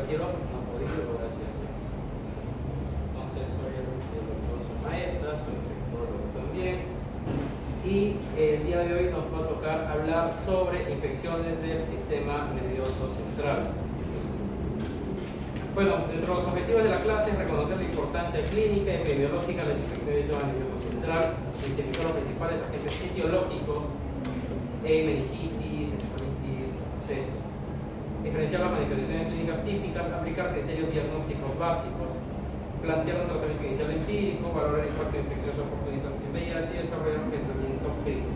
Quiroz no ha podido lograr hacerlo. Entonces soy el doctor Sumaeta, soy el infectólogo también. Y el día de hoy nos va a tocar hablar sobre infecciones del sistema nervioso central. Bueno, entre los objetivos de la clase es reconocer la importancia clínica y epidemiológica de las infecciones del sistema nervioso central, identificar los principales agentes etiológicos, meningitis, encefalitis, absceso, diferenciar las manifestaciones clínicas típicas, aplicar criterios diagnósticos básicos, plantear un tratamiento inicial empírico, valorar el impacto de infecciones oportunistas en VIH y desarrollar un pensamiento clínico.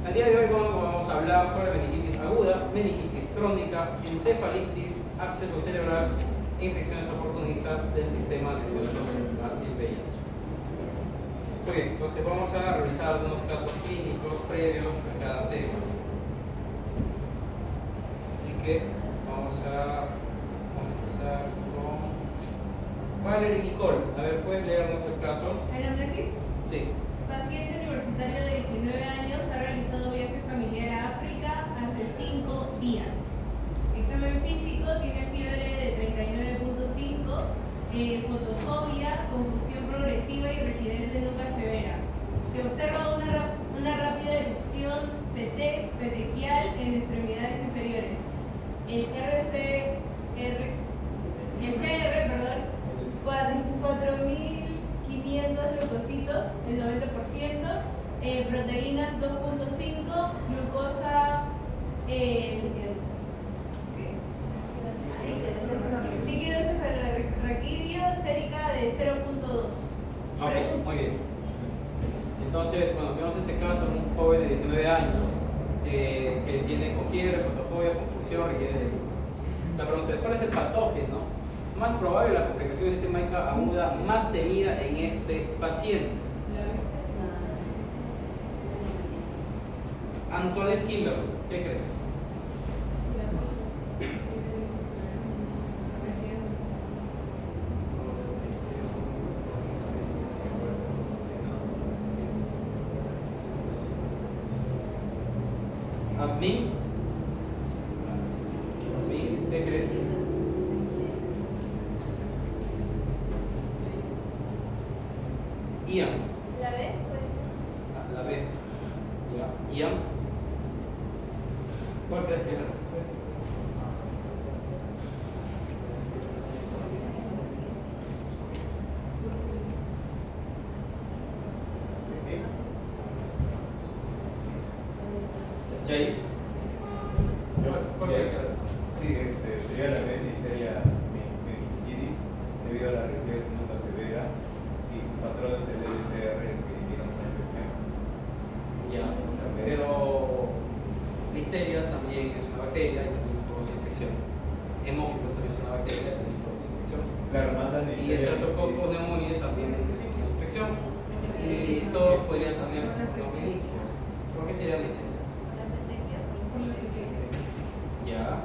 El día de hoy vamos a hablar sobre meningitis aguda, meningitis crónica, encefalitis, absceso cerebral e infecciones oportunistas del sistema nervioso central y VIH. Muy bien, entonces vamos a revisar algunos casos clínicos previos a cada tema. Así que vamos a comenzar con Valerie Nicole. A ver, ¿puedes leernos el caso? ¿Anamnesis? Sí. Paciente universitario de 19 años ha realizado viaje familiar a África hace 5 días. Examen físico, tiene fiebre de 39.5, fotofobia, confusión progresiva y rigidez de nuca severa. Se observa una rápida erupción petequial en extremidades inferiores. El CR, 4.500 leucocitos, el 90%, proteínas 2.5, glucosa líquido cefalorraquídeo, sérica de 0.2. Ok, muy bien. Entonces, bueno, tenemos este caso de un joven de 19 años que viene con fiebre, fotofobia, confusión, rigidez. La pregunta es, ¿cuál es el patógeno más probable de la complicación de sistémica aguda más temida en este paciente? Antoinette Kimberly, ¿qué crees? Asmin, ¿qué crees? Ian. ¿La B? Pues. La B. Ya. Ian. ¿Cuál crees que era? Jay. ¿Cuál crees que era? Sí, sería la B y sería meningitis debido a la rigidez en nuca severa y sus patrones del LCR que indican una infección. Ya. Pero listeria también es una bacteria y también produce infección. Hemófilos también es una bacteria y también produce infección. Claro, mandan Y el Streptococcus pneumoniae también es una infección. Y todos podrían tener los meningios. ¿Por qué sería listeria? Ya.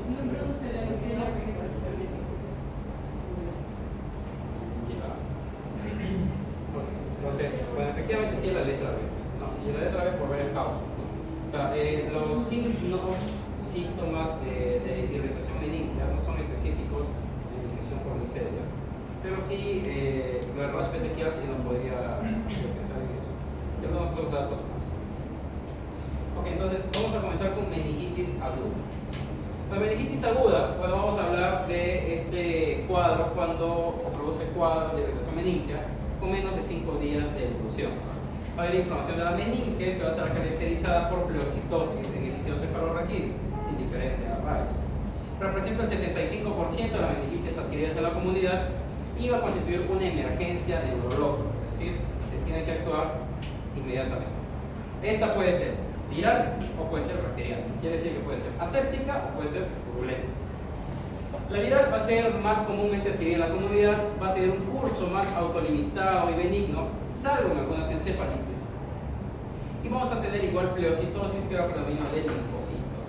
No produce la listeria. Entonces, bueno, efectivamente sí es la letra B. No, y la letra B por varias causas. ¿No? O sea, los síntomas de irritación meningia no son específicos en infección por listeria, pero sí, lo del rash petequial sí no podría pensar en eso. Y algunos otros datos más. Ok, entonces vamos a comenzar con meningitis aguda. La meningitis aguda, bueno, vamos a hablar de este cuadro cuando se produce cuadro de irritación meningia con menos de 5 días de evolución. Va a haber inflamación de la meninges que va a ser caracterizada por pleocitosis en el líquido cefalorraquídeo, es indiferente a rayos. Representa el 75% de la meningitis adquiridas en la comunidad y va a constituir una emergencia neurológica, es decir, se tiene que actuar inmediatamente. Esta puede ser viral o puede ser bacteriana, quiere decir que puede ser aséptica o puede ser purulenta. La viral va a ser más comúnmente adquirida en la comunidad, va a tener un curso más autolimitado y benigno, salvo en algunas encefalitis. Y vamos a tener igual pleocitosis, pero predominio de linfocitos.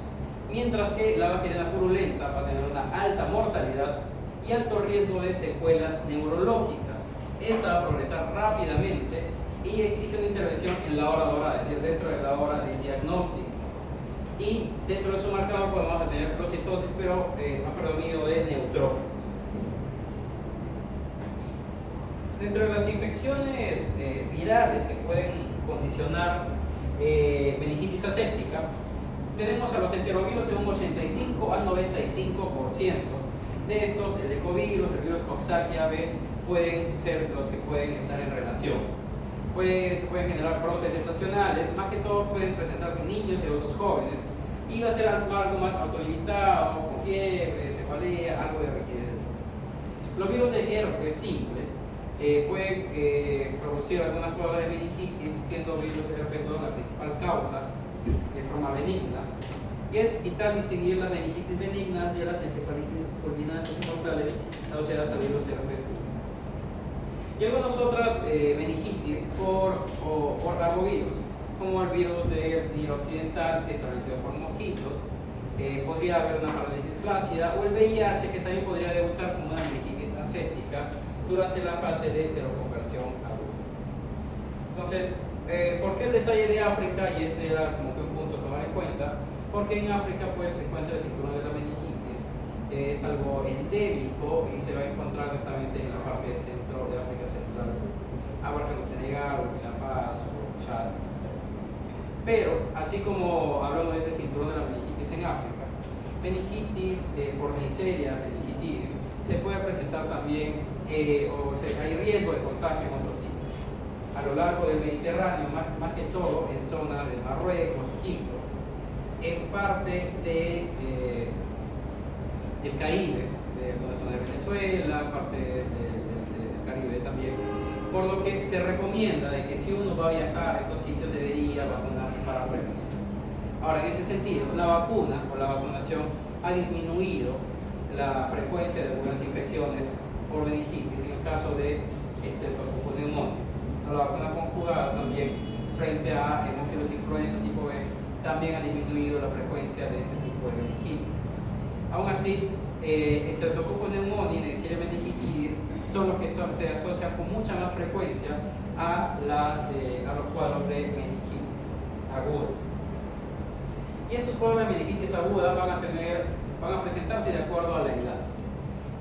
Mientras que la bacteriana purulenta va a tener una alta mortalidad y alto riesgo de secuelas neurológicas. Esta va a progresar rápidamente y exige una intervención en la hora dorada, es decir, dentro de la hora del diagnóstico. Y dentro de su marcador podemos tener procitosis, pero a predominio de neutrófilos. Dentro de las infecciones virales que pueden condicionar meningitis aséptica, tenemos a los enterovirus en un 85 al 95%. De estos, el ecovirus, el virus Coxsackie AB pueden ser los que pueden estar en relación. Se pueden generar brotes estacionales, más que todo pueden presentarse en niños y adultos jóvenes, y va a ser algo más autolimitado, con fiebre, cefalea, algo de rigidez. Los virus de herpes simple pueden producir algunas pruebas de meningitis, siendo virus de herpes 2 la principal causa de forma benigna. Y es vital distinguir las meningitis benignas de las encefalitis fulminantes y mortales asociadas al virus de herpes 1. Y algunas otras meningitis por arbovirus, como el virus del Nilo occidental, que es transmitido por mosquitos. Podría haber una parálisis flácida, o el VIH, que también podría debutar como una meningitis aséptica durante la fase de seroconversión aguda. Entonces, ¿por qué el detalle de África? Y este era como que un punto a tomar en cuenta, porque en África pues se encuentra el cinturón de la meningitis. Es algo endémico y se va a encontrar directamente en la parte del centro de África Central, abarca el Senegal, Burkina Faso, Chad, etc. Pero, así como hablamos de este cinturón de la meningitis en África, meningitis por Neisseria meningitis se puede presentar también, hay riesgo de contagio en otros sitios, a lo largo del Mediterráneo, más que todo en zonas de Marruecos, Egipto, en parte del Caribe, de la zona de Venezuela, parte del Caribe también, por lo que se recomienda de que si uno va a viajar a esos sitios debería vacunarse para prevenir. Ahora, en ese sentido, la vacuna o la vacunación ha disminuido la frecuencia de algunas infecciones por meningitis en el caso de Streptococcus pneumoniae. La vacuna conjugada también frente a hemófilos influenza tipo B también ha disminuido la frecuencia de este tipo de meningitis. Aún así, Streptococcus pneumoniae y Neisseria meningitidis son los que se asocian con mucha más frecuencia a los cuadros de meningitis aguda. Y estos cuadros de meningitis aguda van a presentarse de acuerdo a la edad,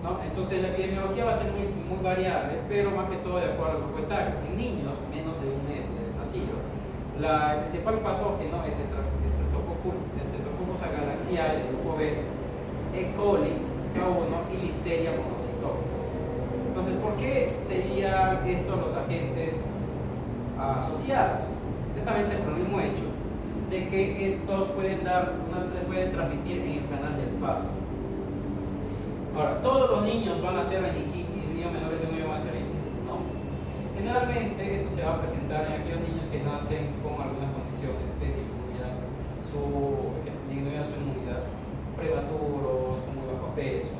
¿no? Entonces la epidemiología va a ser muy variable, pero más que todo de acuerdo al grupo etario. En niños, menos de un mes de nacido, el principal patógeno es Streptococcus agalactiae del grupo B, E. coli, K1 y Listeria monocytogenes. Entonces, ¿por qué serían estos los agentes asociados? Justamente por el mismo hecho de que estos pueden transmitir en el canal del parto. Ahora, ¿todos los niños van a ser meningitis? ¿Niños menores de 1 año van a ser meningitis? No. Generalmente esto se va a presentar en aquellos niños que nacen con algunas condiciones que disminuyan su inmunidad, prematuros, con muy bajo peso,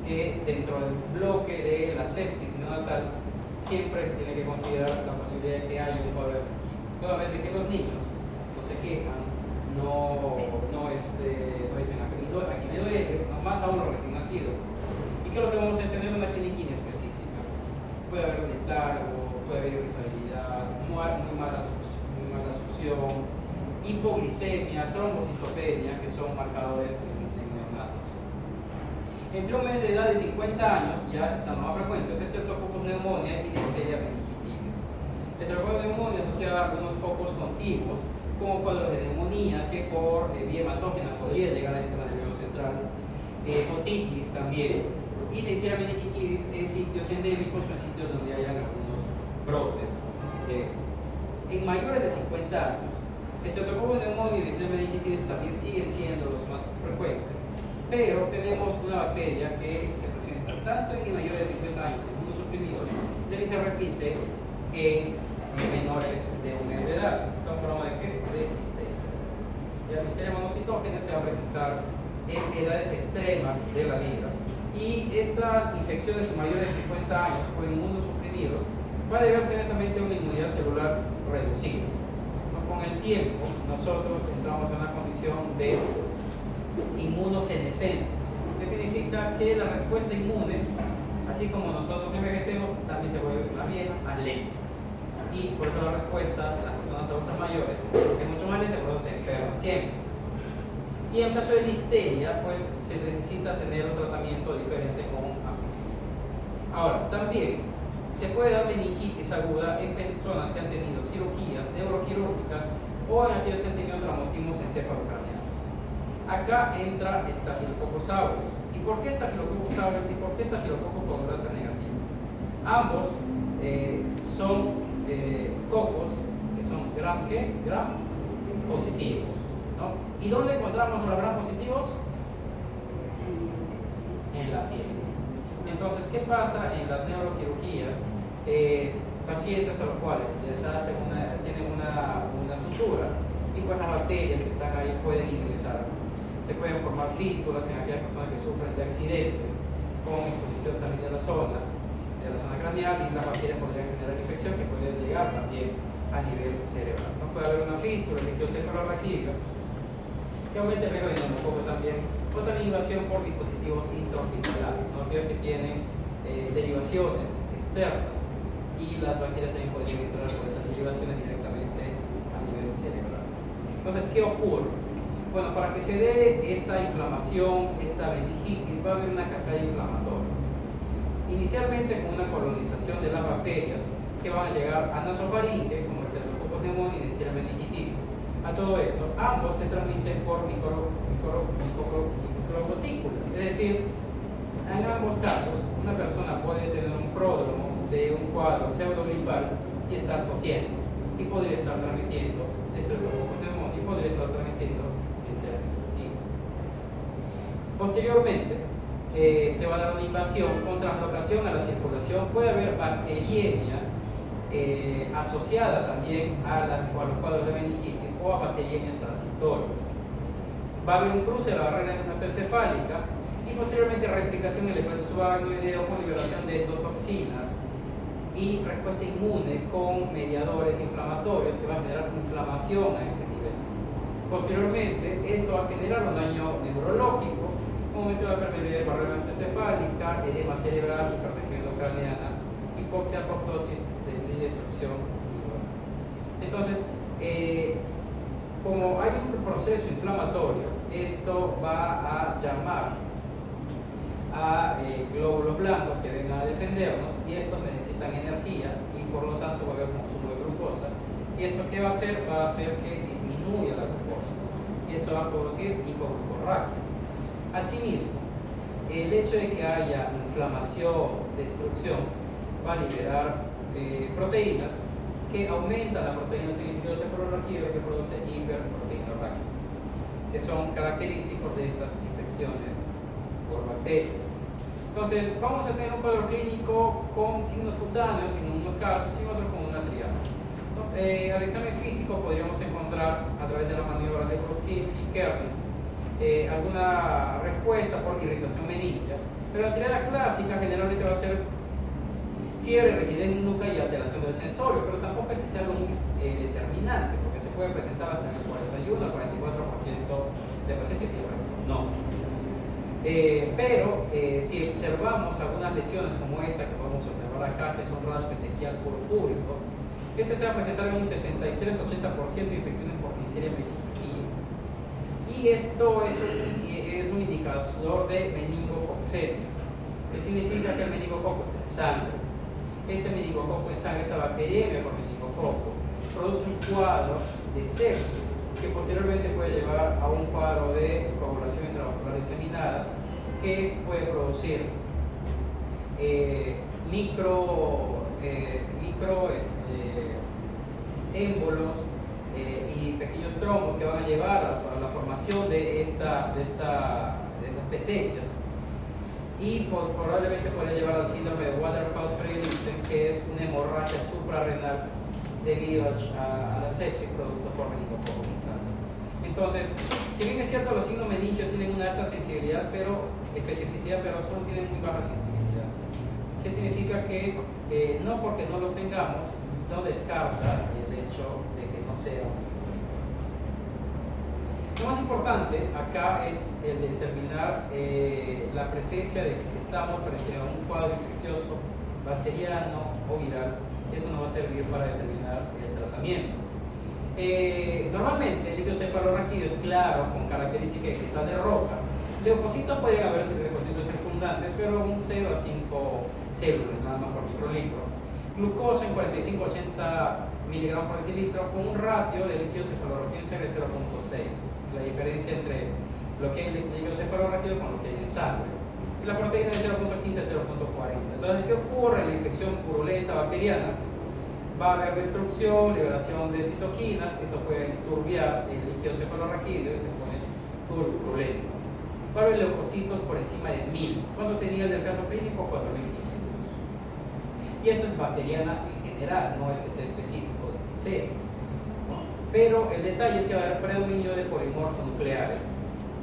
que dentro del bloque de la sepsis neonatal siempre se tiene que considerar la posibilidad de que haya un cuadro de meningitis. Toda vez que los niños no se quejan, no dicen aquí me duele, más aún los recién nacidos. ¿Y qué es lo que vamos a tener? Una cliniquina específica. Puede haber un letargo, puede haber irritabilidad, muy mala succión, hipoglicemia, trombocitopenia, que son marcadores neonatos. Entre un mes de edad y 50 años ya están más frecuentes Streptococcus pneumoniae y Neisseria meningitidis. Streptococcus pneumoniae asocia a algunos focos contiguos, como cuadros de neumonía que por vía hematógena podría llegar al sistema nervioso central, otitis también, y Neisseria meningitidis en sitios endémicos o en sitios donde hayan algunos brotes de esto. En mayores de 50 años, Streptococcus pneumoniae y Neisseria meningitidis también siguen siendo los más frecuentes, pero tenemos una bacteria que se presenta tanto en mayores de 50 años en inmunosuprimidos y se repite en menores de un mes de edad. Estamos hablando de qué? De Listeria. La Listeria monocytogenes se va a presentar en edades extremas de la vida. Y estas infecciones en mayores de 50 años o en inmunosuprimidos va a deberse netamente a una inmunidad celular reducida. Con el tiempo, nosotros entramos en una condición de inmunosenescencia, que significa que la respuesta inmune, así como nosotros envejecemos, también se vuelve más bien más lenta. Y por eso la respuesta de las personas adultas mayores es mucho más lenta, por eso se enferman siempre. Y en caso de listeria, pues se necesita tener un tratamiento diferente con ampicilina. Ahora, también se puede dar meningitis aguda en personas que han tenido cirugías neuroquirúrgicas o en aquellos que han tenido traumatismos encefalocraneanos. Acá entra Staphylococcus aureus. ¿Y por qué Staphylococcus aureus y por qué Staphylococcus pudorosa negativo? Ambos son cocos que son gram positivos, ¿no? ¿Y dónde encontramos los gram positivos? En la piel. Entonces, ¿qué pasa en las neurocirugías? Pacientes a los cuales les hacen tienen una sutura y pues las bacterias que están ahí pueden ingresar. Se pueden formar fístulas en aquellas personas que sufren de accidentes con exposición también de la zona craneal, y las bacterias podrían generar infección que puede llegar también a nivel cerebral. ¿No? Puede haber una fístula, liquiocefalorraquídea, que aumenta el riesgo de neumococo también, o también invasión por dispositivos intrahospitalares, ¿no? Aquellos que tienen derivaciones externas, y las bacterias también podrían entrar por esas derivaciones directamente a nivel cerebral. Entonces, ¿qué ocurre? Bueno, para que se dé esta inflamación, esta meningitis, va a haber una cascada inflamatoria. Inicialmente con una colonización de las bacterias que van a llegar a nasofaringe, como es el Staphylococcus pneumoniae y Neisseria meningitis. A todo esto, ambos se transmiten por microgotículas, es decir, en ambos casos, una persona puede tener un pródromo de un cuadro pseudogripal y estar tosiendo, y podría estar transmitiendo Staphylococcus pneumoniae y podría estar transmitiendo Neisseria meningitis. Posteriormente, se va a dar una invasión con translocación a la circulación. Puede haber bacteriemia asociada también a los cuadros de meningitis o a bacteriemias transitorias. Va a haber un cruce de la barrera hematoencefálica y posteriormente replicación en el espacio subaracnoideo con liberación de endotoxinas y respuesta inmune con mediadores inflamatorios que van a generar inflamación a este nivel. Posteriormente, esto va a generar un daño neurológico, aumento de la permeabilidad de barrera encefálica, edema cerebral, hipertensión endocraniana, hipoxia, apoptosis y destrucción. Entonces, como hay un proceso inflamatorio, esto va a llamar a glóbulos blancos que vengan a defendernos, y estos necesitan energía y por lo tanto va a haber consumo de glucosa. ¿Y esto qué va a hacer? Va a hacer que disminuya la glucosa, y esto va a producir hipoglucorraquia. Asimismo, el hecho de que haya inflamación, destrucción, va a liberar proteínas que aumentan la proteína cefalorraquídea que produce hiperproteinorraquia, que son característicos de estas infecciones por bacterias. Entonces, vamos a tener un cuadro clínico con signos cutáneos en unos casos y en otros con una triada. Al examen físico podríamos encontrar, a través de las maniobras de Brudzinski y Kerner, alguna respuesta por irritación meningia, pero la triada clásica generalmente va a ser fiebre, rigidez nuca y alteración del sensorio, pero tampoco es que sea algo muy determinante, porque se puede presentar hasta en el 41 al 44% de pacientes y el resto no. Pero si observamos algunas lesiones como esta que podemos observar acá, que es un rash petequial purpúrico, este se va a presentar en un 63-80% de infecciones por Neisseria meningitis. Y esto es un indicador de meningococcemia, que significa que el meningococo está en sangre. Ese meningococo en sangre, esa bacteriemia por meningococo, produce un cuadro de sepsis que posteriormente puede llevar a un cuadro de coagulación intravascular diseminada que puede producir émbolos y pequeños trombos que van a llevar a la formación de estas petequias, y probablemente puede llevar al síndrome de Waterhouse-Friderichsen, que es una hemorragia suprarrenal debido a la sepsis producto por meningococo mutante. Entonces, si bien es cierto, los signos meningios tienen una alta sensibilidad, especificidad, pero solo tienen muy baja sensibilidad. ¿Qué significa? Que no porque no los tengamos, no descarta el hecho de que no sea un meningitis. Lo más importante acá es el determinar la presencia de que si estamos frente a un cuadro infeccioso, bacteriano o viral, eso nos va a servir para determinar el tratamiento. Normalmente el líquido cefalorraquídeo es claro, con características de cristal de roca. Leucocitos podrían haber leucocitos circundantes, pero un 0 a 5 células nada más por microlitro. Glucosa en 45-80 miligramos por decilitro, con un ratio de líquido cefalorraquídeo en sangre de 0.6. La diferencia entre lo que hay en líquido cefalorraquídeo con lo que hay en sangre. La proteína de 0.15 a 0.40. Entonces, ¿qué ocurre en la infección purulenta bacteriana? Va a haber destrucción, liberación de citoquinas, esto puede enturbiar el líquido cefalorraquídeo y se pone purulento. Va a haber leucocitos por encima de 1000. ¿Cuánto tenía el del caso clínico? 4500. Y esto es bacteriana en general, no es que sea específico de C. Pero el detalle es que va a haber predominio de polimorfos nucleares.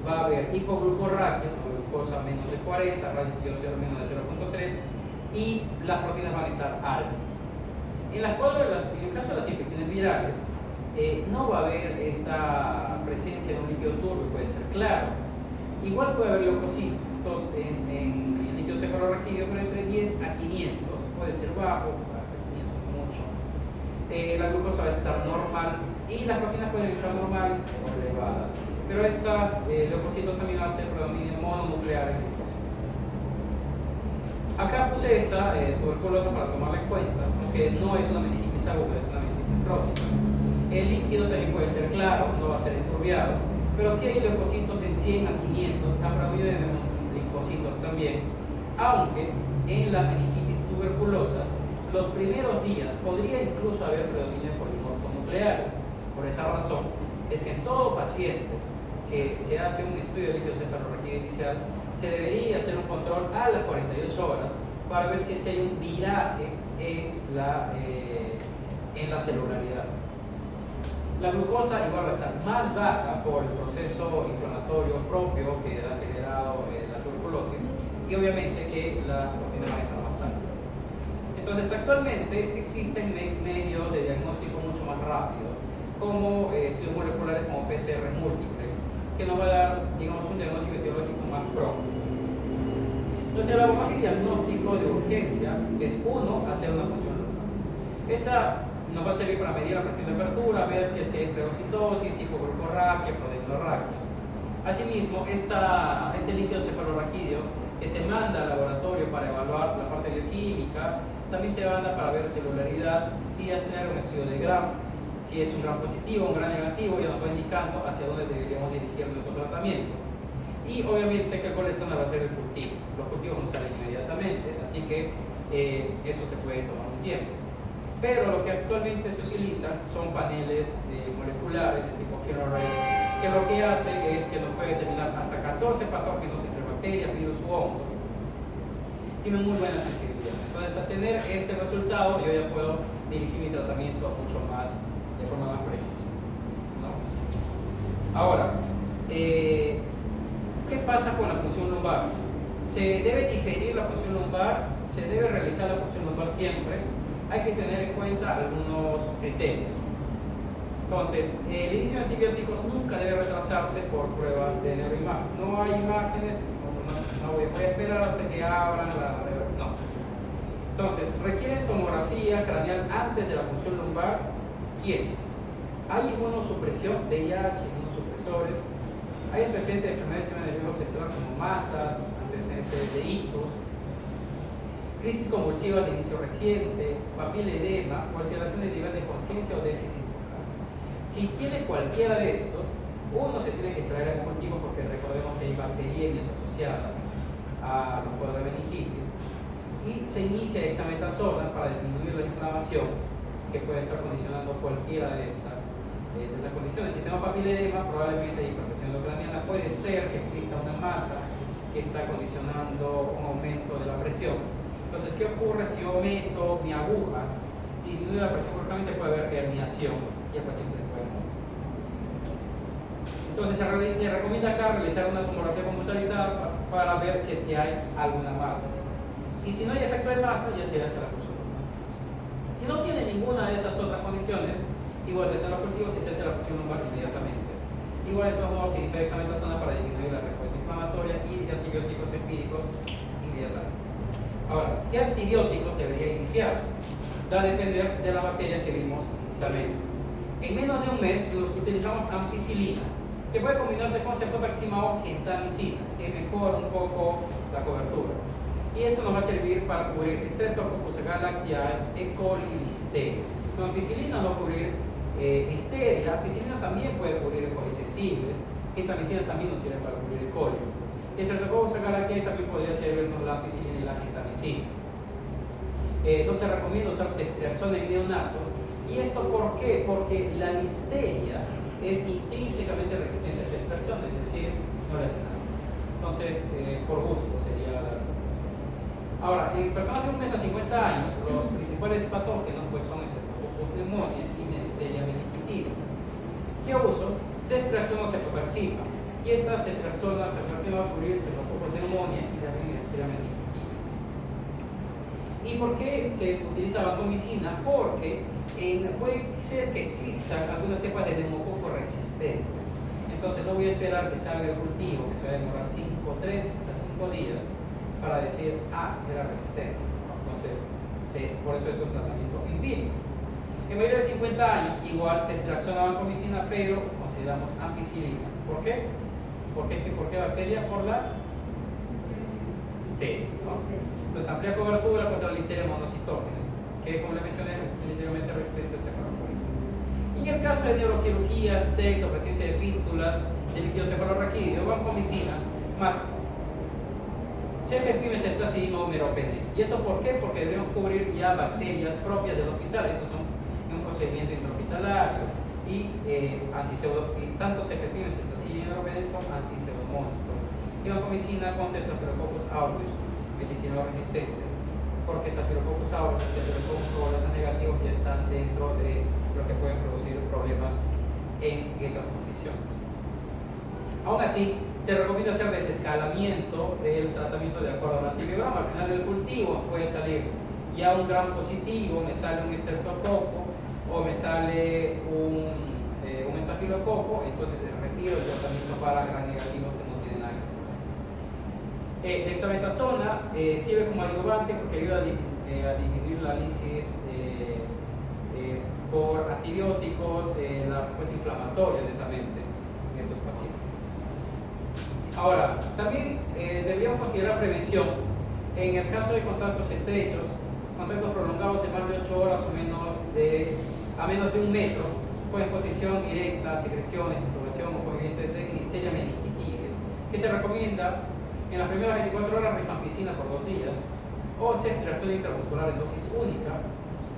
Va a haber hipoglucorraquia, glucosa menos de 40, ratio 0 menos de 0.3, y las proteínas van a estar altas. En el caso de las infecciones virales, no va a haber esta presencia de un líquido turbio, puede ser claro. Igual puede haber leucocitos en líquido cefalorraquídeo, pero entre 10 a 500, puede ser bajo, puede ser 500 mucho. La glucosa va a estar normal y las proteínas pueden estar normales o elevadas. Pero estas leucocitos también van a ser predominio mononuclear en linfocitos. Acá puse esta tuberculosa para tomarla en cuenta, aunque no es una meningitis aguda, es una meningitis crónica. El líquido también puede ser claro, no va a ser enturbiado, pero si hay leucocitos en 100 a 500, habrá habido linfocitos también, aunque en las meningitis tuberculosas, los primeros días podría incluso haber predominio de polimorfos nucleares. Por esa razón, es que en todo paciente que se hace un estudio de líquido cefalorraquídeo inicial, se debería hacer un control a las 48 horas para ver si es que hay un viraje en la celularidad. La glucosa igual va a estar más baja por el proceso inflamatorio propio que ha generado la tuberculosis y obviamente que las proteínas van a estar más altas. Entonces actualmente existen medios de diagnóstico mucho más rápido, como estudios moleculares como PCR múltiplex, que nos va a dar, digamos, un diagnóstico etiológico más propio. Entonces el abordaje diagnóstico de urgencia es uno, hacer una punción lumbar. Esa nos va a servir para medir la presión de apertura, ver si es que hay pleurocitosis, hipoglucorraquia, proteínorraquia. Asimismo, este líquido cefalorraquídeo que se manda al laboratorio para evaluar la parte bioquímica, también se manda para ver celularidad y hacer un estudio de Gram. Si es un Gram positivo, un Gram negativo, ya nos va indicando hacia dónde deberíamos dirigir nuestro tratamiento. Y obviamente que el colesterol va a ser el cultivo. Los cultivos no salen inmediatamente, así que eso se puede tomar un tiempo. Pero lo que actualmente se utiliza son paneles moleculares de tipo FeNO-Rate, que lo que hace es que nos puede determinar hasta 14 patógenos entre bacterias, virus u hongos. Tiene muy buena sensibilidad. Entonces, al tener este resultado, yo ya puedo dirigir mi tratamiento mucho más de forma más precisa, ¿no? Ahora, ¿qué pasa con la punción lumbar? ¿Se debe diferir la punción lumbar? ¿Se debe realizar la punción lumbar siempre? Hay que tener en cuenta algunos criterios. Entonces, el inicio de antibióticos nunca debe retrasarse por pruebas de neuroimagen. No hay imágenes, no voy a esperar hasta que abran no. Entonces, requieren tomografía craneal antes de la punción lumbar. ¿Quiénes? Hay inmunosupresión, VIH, inmunosupresores. Hay antecedentes de enfermedades del nervio central como masas, antecedentes de ictus, crisis convulsivas de inicio reciente, papiledema o alteración de nivel de conciencia o déficit focal. Si tiene cualquiera de estos, uno se tiene que extraer el cultivo porque recordemos que hay bacteriemias asociadas a los cuadros de meningitis y se inicia hexametazona para disminuir la inflamación que puede estar condicionando cualquiera de estas condiciones. Si tenemos papiledema, probablemente hay hipertensión endocraniana, puede ser que exista una masa que está condicionando un aumento de la presión. Entonces, ¿qué ocurre si yo meto mi aguja, disminuye la presión bruscamente? Puede haber herniación y el paciente se puede morir. Entonces, se recomienda acá realizar una tomografía computarizada para ver si es que hay alguna masa. Y si no hay efecto de masa, ya se hace la punción. Si no tiene ninguna de esas otras condiciones, igual se hace los cultivos y se hace la punción lumbar inmediatamente. Igual de todos modos se inicia hexametazona para disminuir la respuesta inflamatoria y de antibióticos empíricos inmediatamente. Ahora, ¿qué antibióticos debería iniciar? Va a depender de la bacteria que vimos inicialmente. En menos de un mes utilizamos ampicilina, que puede combinarse con ceftotaxima o gentamicina, que mejora un poco la cobertura. Y eso nos va a servir para cubrir Streptococcus galactiae, E. coli y listeria. Con ampicilina no va a cubrir listeria, ampicilina también puede cubrir E. coli sensibles, gentamicina también nos sirve para cubrir E. coli. Y Streptococcus galactiae también podría servirnos la ampicilina y la gentamicina. No se recomienda usar ceftriaxona en neonatos. ¿Y esto por qué? Porque la listeria es intrínsecamente resistente a ceftriaxona, es decir, no le hace nada. Entonces, por gusto sería la respuesta. Ahora, en personas de 1 mes a 50 años, los principales patógenos pues, son Streptococcus pneumoniae y Neisseria meningitis. ¿Qué uso? Ceftriaxona o cefotaxima. Y esta ceftriaxona va a cubrir Streptococcus pneumoniae y también Neisseria meningitis. ¿Y por qué se utiliza vancomicina? Porque puede ser que existan algunas cepas de neumococo resistentes. Entonces no voy a esperar que salga el cultivo, que se va a demorar 5 días para decir, era resistente. Entonces, por eso es un tratamiento empírico. En mayoría de 50 años, igual se fracciona vancomicina, pero consideramos ampicilina. ¿Por qué? ¿Por qué bacteria? Por la listeria, ¿no? Entonces, amplia cobertura contra la listeria monocitógenes, que como le mencioné, es ligeramente resistente a cefaloporinas. Y en el caso de neurocirugías, TECs o presencia de fístulas de líquido cefalorraquídeo, vancomicina más cefepime-ceftacidina o meropenem. ¿Y esto por qué? Porque debemos cubrir ya bacterias propias del hospital. Estos son un procedimiento intrahospitalario y tanto cefepime-ceftacidina y meropenem son antiseudomónicos. Y vancomicina contra Staphylococcus aureus, medicina resistente, porque Staphylococcus aureus y Staphylococcus aureus negativos ya están dentro de lo que pueden producir problemas en esas condiciones. Aún así, se recomienda hacer desescalamiento del tratamiento de acuerdo al antibiograma. Al final del cultivo puede salir ya un gram positivo, me sale un estreptococo o me sale un estafilococo, entonces retiro el tratamiento para gram negativos que no tienen nada que hacer. Dexametasona sirve como adyuvante porque ayuda a disminuir la lisis por antibióticos, la respuesta inflamatoria netamente en estos pacientes. Ahora, también deberíamos considerar prevención en el caso de contactos estrechos, contactos prolongados de más de 8 horas o a menos de 1 metro, con exposición directa, secreciones, intubación o convivientes de Neisseria meningitis, que se recomienda en las primeras 24 horas rifampicina por 2 días, o ceftriaxona intramuscular en dosis única,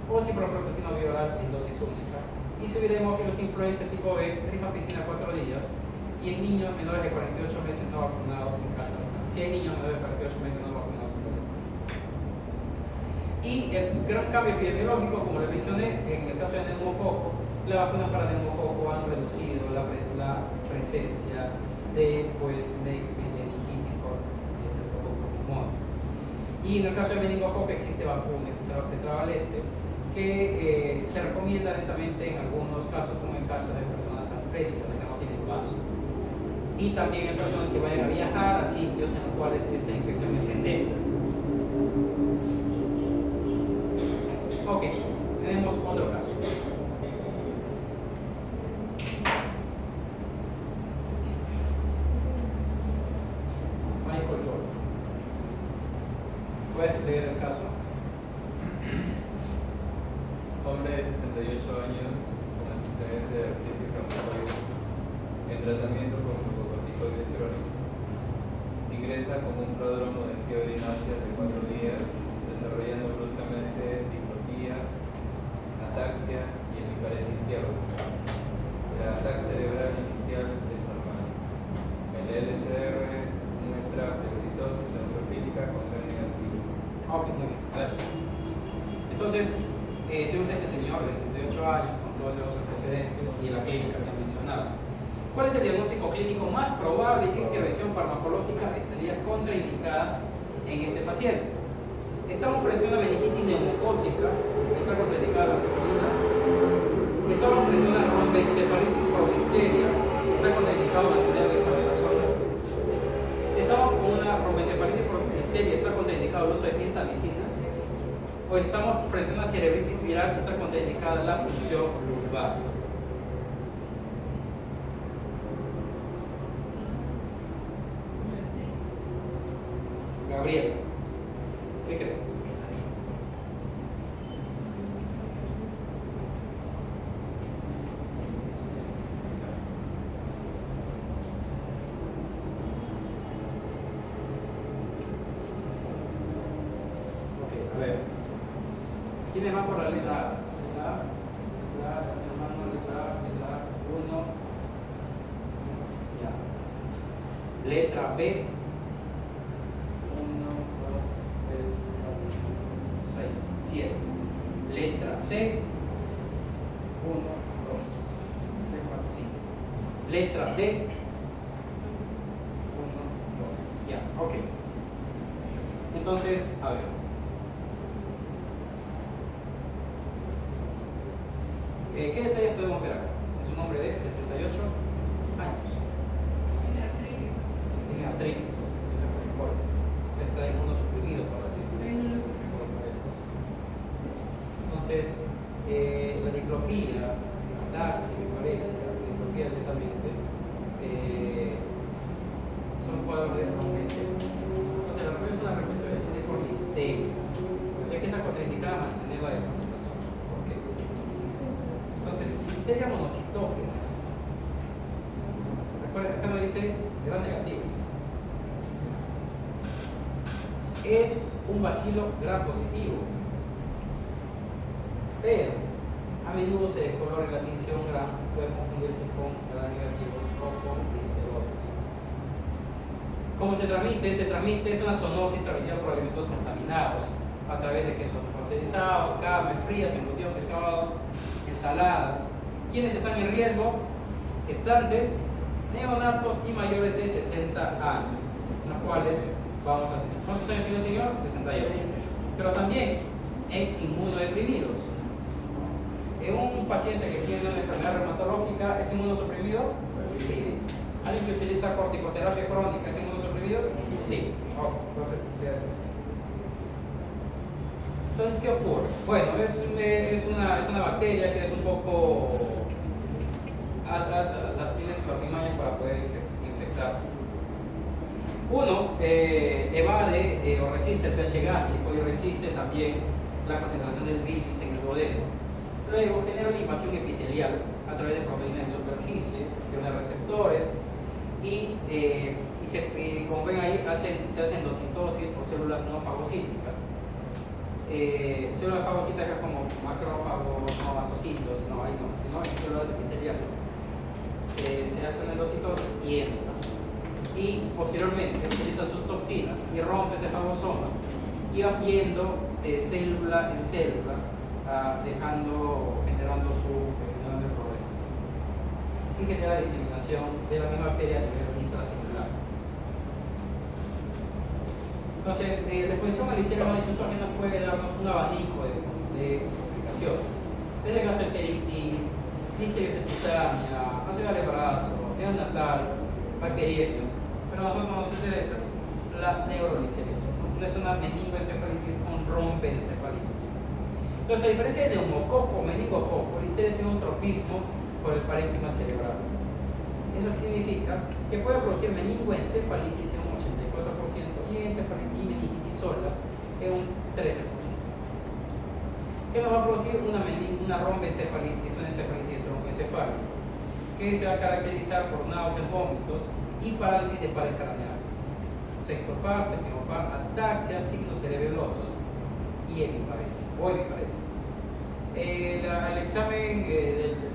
o ciprofloxacina bioral en dosis única, y si hubiera hemófilos influenza tipo B, rifampicina 4 días, y en niños menores de 48 meses no vacunados en casa. Si hay niños menores de 48 meses no vacunados en casa. Y el gran cambio epidemiológico, como les mencioné, en el caso de neumococo, las vacunas para neumococo han reducido la presencia de meningitis por Streptococcus pneumoniae. Y en el caso de meningococo existe vacuna tetravalente que se recomienda lentamente en algunos casos, como en casos de personas aspéricas que no tienen vaso. Y también en personas que vayan a viajar a sitios en los cuales esta infección es endémica. Ok, tenemos otro caso. Michael Jordan. ¿Puedes leer el caso? Hombre de 68 años con antecedentes de artritis reumatoide en tratamiento con glucocorticoides crónicos. Ingresa con un prodromo de fiebre y náuseas de 4 días, desarrollando bruscamente diplopía, ataxia y hemiparesia izquierda. La ataque cerebral inicial es normal. El LCR muestra leucitosis neutrofílica con gran negativo. Ok, muy bien, gracias. Entonces, tenemos a este señor de 68 años con todos esos antecedentes y la clínica que han mencionado. ¿Cuál es el diagnóstico clínico más probable y qué intervención farmacológica estaría contraindicada en este paciente? Estamos frente a una meningitis neumocócica, está contraindicada la penicilina. Estamos frente a una romboencefalitis por listeria, está contraindicado la unidad de dexametasona. Estamos con una romboencefalitis por listeria, está contraindicado el uso de gentamicina. O estamos frente a una cerebritis viral, está contraindicada la punción lumbar. Gabriel, ¿qué crees? Ok, a ver. ¿Quiénes van por la letra A? Letra A, letra A, hermano, letra A, 1. Ya. Letra B. 1, 2, 3, 4, 5, 6, 7. Letra C. 1, 2, 3, 4, 5. Letra D. 1, 2. Ya, ok. Entonces, a ver. ¿Qué detalles podemos ver acá? Es un hombre de 68 años. Tiene artritis, o sea, está inmunosuprimido por la Entonces, la diplopía, ataxia, me parece, la diplopía netamente, son cuadros de rompencefalía. O sea, la es una rompencefalía por listeria, ya que esa contraindicada mantenerla de esa persona. ¿Por qué? Entonces, listeria monocitógena. Recuerden, acá me dice gran negativo. Es un bacilo gram positivo, pero a menudo se descolora en la tinción gram, puede confundirse con gram negativo o con listerosis. ¿Cómo se transmite? Se transmite, es una zoonosis transmitida por alimentos contaminados a través de quesos pasteurizados, carnes frías, embutidos, pescados, ensaladas. ¿Quiénes están en riesgo? Gestantes, neonatos y mayores de 60 años, en los cuales vamos a tener. ¿Cuántos años tiene el señor? 68. Pero también en inmunodeprimidos. En un paciente que tiene una enfermedad reumatológica, ¿es inmunosuprimido? Sí. ¿Alguien que utiliza corticoterapia crónica es inmunosuprimido? Sí. Entonces, ¿qué ocurre? Bueno, es una bacteria que es un poco tiene sus artimañas para poder infectar. Uno, evade o resiste el pH gástrico y resiste también la concentración del bilis en el duodeno. Luego genera una invasión epitelial a través de proteínas de superficie, de receptores y como ven ahí se hacen endocitosis por células no fagocíticas. Células fagocíticas como macrófagos, no masocitos, no, ahí no, sino en células epiteliales. Se hacen endocitosis y entran. Y posteriormente utiliza sus toxinas y rompe ese fagosoma y va viendo de célula en célula, generando el problema. Y genera diseminación de la misma bacteria a nivel intracelular. Entonces, la exposición a listeria monocitógena puede darnos un abanico de complicaciones, desde gastroenteritis, listeriosis cutánea, ácido de brazo, neonatal, bacteriemias, pero a nosotros nos interesa la neurolisteriosis, no es una meningoencefalitis con rompencefalitis. Entonces, a diferencia de neumococo o meningococo, listeria tiene un tropismo por el parénquima cerebral. ¿Eso qué significa? Que puede producir meningoencefalitis en un 84% y meningitis sola en un 13%. ¿Qué nos va a producir? Una rombencefalitis, una encefalitis de tromboencefálico, que se va a caracterizar por náuseas, vómitos y parálisis de pares craneales. Sexto par, séptimo par, ataxia, signos cerebelosos y eviparesia. El examen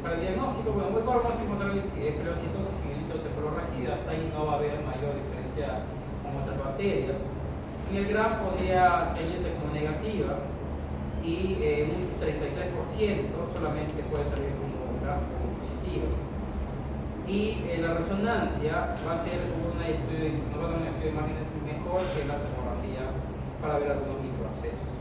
para el diagnóstico, bueno, muy corto, vamos a encontrar periodicitosis y litocefalorraquídea, hasta ahí no va a haber mayor diferencia con otras bacterias. En el GRAM podría tenerse como negativa y un 33% solamente puede salir como GRAM positiva. Y la resonancia va a ser nos va a dar un estudio de imágenes mejor que la tomografía para ver algunos microabscesos.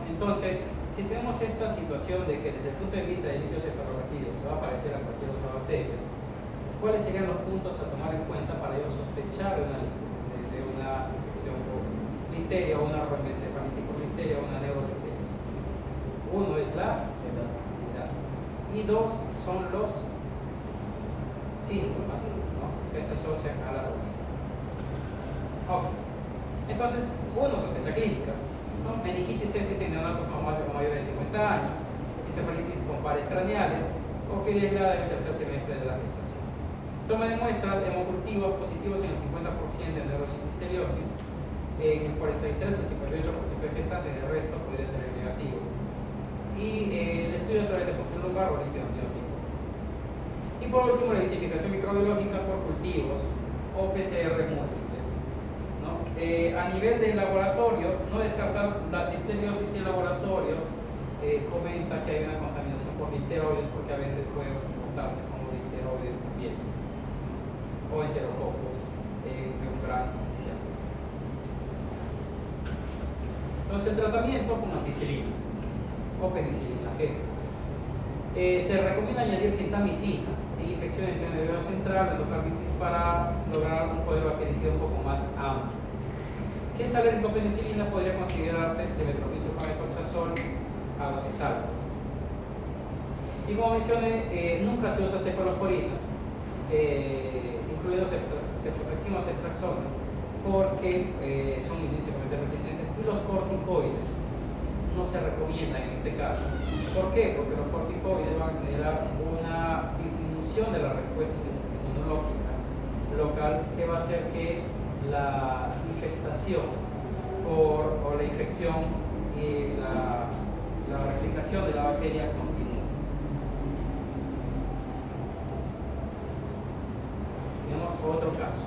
Entonces, si tenemos esta situación de que desde el punto de vista del litocefalorraquídeo se va a parecer a cualquier otra bacteria, ¿cuáles serían los puntos a tomar en cuenta para yo sospechar de una infección por listeria o una rombencefalitis por listeria o una neurolisteriosis? Uno es la edad y dos son los síntomas, ¿no?, que se asocian a la rombencefalitis. Okay. Entonces, uno, sospecha clínica, ¿no? Meningitis sepsis en neonatos mayores de 50 años, encefalitis con pares craneales o fiebre aislada en el tercer trimestre de la gestación. Toma de muestras hemocultivos positivos en el 50% de neurolisteriosis, en el 43 al 58% de gestantes, el resto podría ser negativo. Y el estudio a través de función lumbar o líquido amniótico. Y por último, la identificación microbiológica por cultivos o PCR múltiple, ¿no? A nivel de laboratorio, no descartar la listeriosis en laboratorio. Comenta que hay una contaminación por listeroides porque a veces puede comportarse como listeroides también, o enterococos en un gran inicial. Entonces, el tratamiento con ampicilina o penicilina G. Se recomienda añadir gentamicina en infecciones del nervio central, endocarditis, para lograr un poder bactericida un poco más amplio. Si es alérgico a penicilina, podría considerarse levetronidazol o hexazol a dosis altas. Y como mencioné, nunca se usa cefalosporinas, incluidos cefotaxima o ceftraxona, porque son intrínsecamente resistentes, y los corticoides no se recomiendan en este caso. ¿Por qué? Porque los corticoides van a generar una disminución de la respuesta inmunológica local, que va a hacer que la infestación o la infección y la replicación de la bacteria continúa. Tenemos otro caso.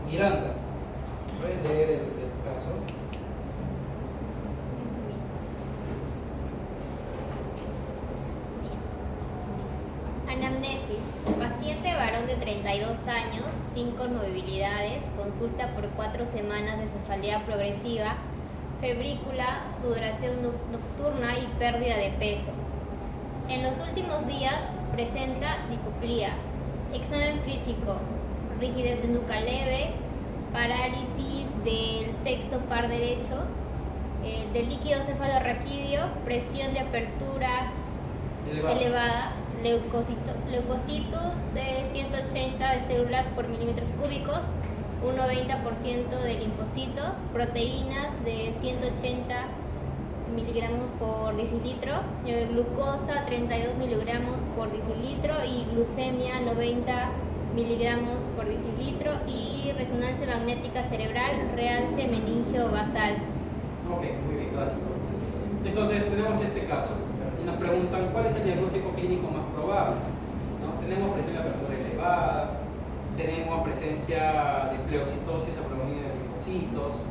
Miranda, ¿puedes leer el caso? Anamnesis. Paciente varón de 32 años, 5 comorbilidades, consulta por 4 semanas de cefalea progresiva, febrícula, sudoración nocturna y pérdida de peso. En los últimos días presenta diplopía, examen físico, rigidez de nuca leve, parálisis del sexto par derecho, del líquido cefalorraquídeo, presión de apertura elevada, leucocitos de 180 de células por milímetros cúbicos, un 90% de linfocitos, proteínas de 180 miligramos por decilitro, glucosa 32 miligramos por decilitro y glucemia 90 miligramos por decilitro, y resonancia magnética cerebral, realce meningio basal. Ok, muy bien, gracias. Entonces tenemos este caso y nos preguntan cuál es el diagnóstico clínico más probable, ¿no? Tenemos presión de apertura elevada, tenemos presencia de pleocitosis a predominio de linfocitos,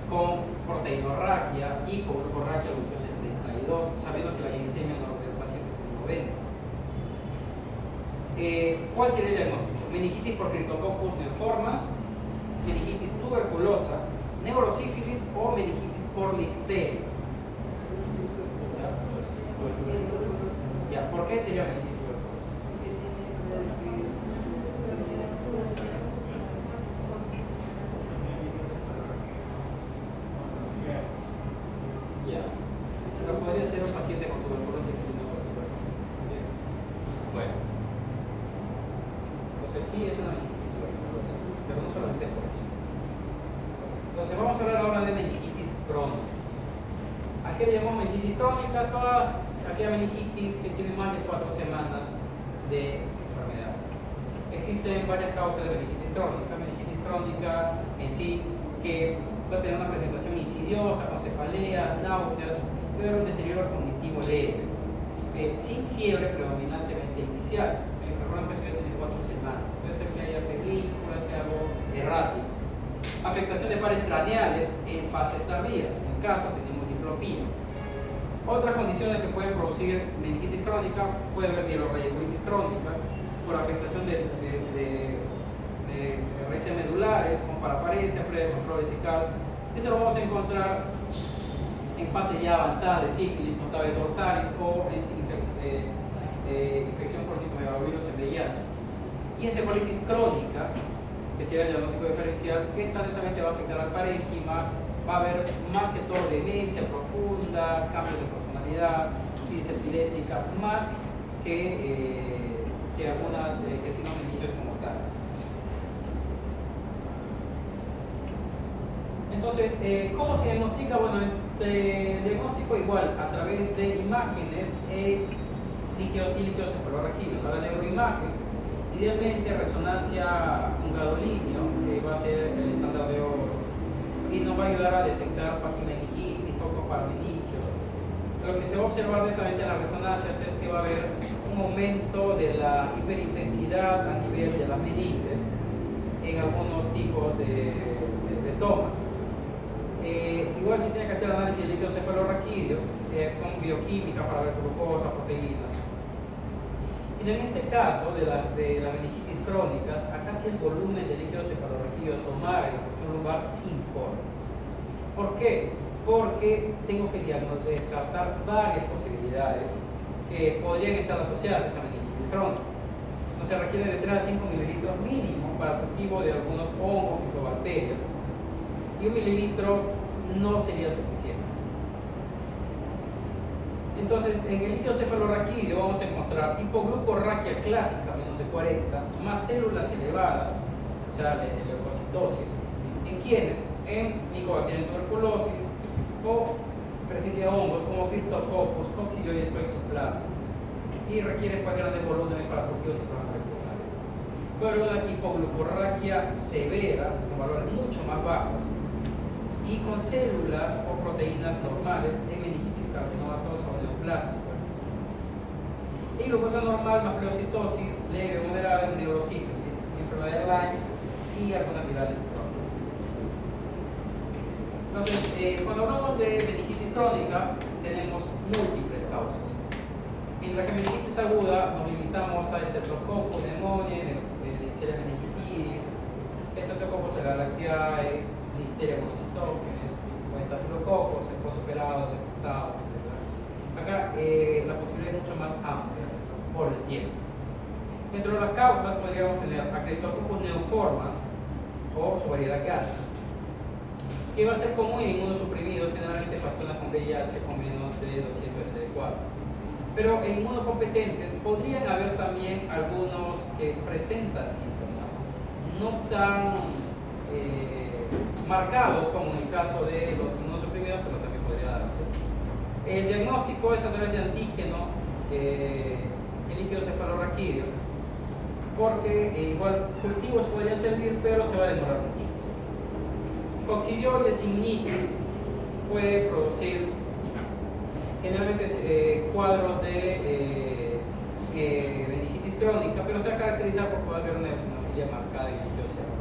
con proteinorraquia, hipoglucorraquia, glucosa 32, sabiendo que la glicemia del paciente es en 90. ¿Cuál sería el diagnóstico? Meningitis por Cryptococcus neoformas, meningitis tuberculosa, neurosífilis o meningitis por listeria. ¿Ya? ¿Por qué sería meningitis tuberculosa? Ya. Pero podría ser un paciente con tuberculosis que no con tuberculosis. Bueno. Entonces sí es una meningitis tuberculosa, pero no solamente por eso. Entonces vamos a hablar ahora de meningitis crónica. ¿A qué le llamamos meningitis crónica? Todas aquella meningitis que tiene más de 4 semanas de enfermedad. Existen varias causas de meningitis crónica. Meningitis crónica en sí, que va a tener una presentación insidiosa, con cefalea, náuseas, pero un deterioro cognitivo leve, sin fiebre predominantemente inicial. Recuerden que eso ya tiene 4 semanas. Puede ser que haya febrícula, sea algo errático. Afectación de pares craneales en fases tardías. En el caso tenemos diplopía. Otras condiciones que pueden producir meningitis crónica, puede haber mielorradiculitis crónica por afectación de raíces medulares, como paraparesia, precontrol vesical. Eso lo vamos a encontrar en fase ya avanzada de sífilis, notavis dorsalis o infección por citomegalovirus en VIH. Y encefalitis crónica, que sería el diagnóstico diferencial, que esta netamente va a afectar al parénquima. Va a haber más que todo demencia profunda, cambios de personalidad, crisis epiléptica, más que algunas que signos meningios como tal. Entonces, ¿cómo se diagnostica? Bueno, el diagnóstico igual a través de imágenes líquidos y líquido-cefalorraquídeo. La neuroimagen, idealmente resonancia con gadolinio, que va a ser el estándar de oro, y nos va a ayudar a detectar paquimeningitis, focos parameningios. Lo que se va a observar netamente en las resonancias es que va a haber un aumento de la hiperintensidad a nivel de las meninges en algunos tipos de tomas. Igual se tiene que hacer análisis de líquido cefalorraquídeo con bioquímica para ver glucosa, proteínas. Y en este caso de la meningitis crónicas, acá sí el volumen de líquido cefalorraquídeo tomar en la porción lumbar sí importa. ¿Por qué? Porque tengo que descartar varias posibilidades que podrían estar asociadas a esa meningitis crónica. Entonces requiere de 3 a 5 mililitros mínimo para el cultivo de algunos hongos, micobacterias. Y 1 mililitro no sería suficiente. Entonces, en el líquido cefalorraquídeo vamos a encontrar hipoglucorraquia clásica, menos de 40, más células elevadas, o sea, la leucocitosis. ¿En quiénes? En Mycobacterium tuberculosis o presencia de hongos como Cryptococcus, Coccidioides o Exoplasma. Y requieren pues grandes volúmenes para cultivos y programas pulmonares. Puede haber una hipoglucorraquia severa, con valores mucho más bajos, y con células o proteínas normales en meningitis carcinomatosa o neoplásica. Y glucosa normal más pleocitosis leve o moderada en neurosífilis, enfermedad de Lyme y algunas virales crónicas. Entonces, cuando hablamos de meningitis crónica, tenemos múltiples causas. Mientras que meningitis aguda nos limitamos a Streptococcus pneumoniae, Neisseria meningitidis, Streptococcus agalactiae, Listeria monocytogenes, o estafilococos, posoperados, aceptados, etc. Acá la posibilidad es mucho más amplia por el tiempo. Dentro de las causas podríamos tener Acreditococcus neoformas o su variedad gástrica, que va a ser común en inmunosuprimidos, generalmente personas con VIH con menos de 200 SD4. Pero en inmunocompetentes podrían haber también algunos que presentan síntomas no tan marcados como en el caso de los inmunosuprimidos, pero también podría darse. El diagnóstico es a través de antígeno el líquido cefalorraquídeo, porque igual cultivos podrían servir, pero se va a demorar mucho. Coccidioides ignitis puede producir generalmente cuadros de meningitis crónica, pero se va a caracterizar por poder haber una eosinofilia marcada en el líquido cefalorraquídeo.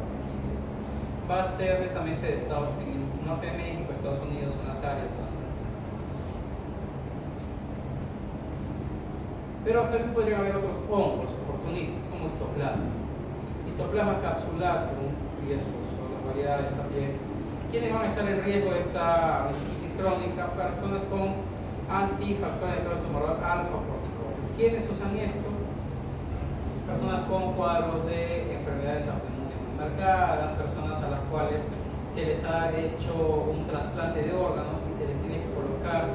Va a ser netamente de Estados Unidos, norte de México, Estados Unidos, unas áreas, unas áreas. Pero también podrían haber otros hongos oportunistas, como Histoplasma capsulatum y otras variedades también. ¿Quiénes van a estar en riesgo de esta meningitis crónica? Personas con antifactores de causa tumoral alfa o corticoides. ¿Quiénes usan esto? Personas con cuadros de enfermedades autoinmunes muy marcadas, personas a las cuales se les ha hecho un trasplante de órganos y se les tiene que colocar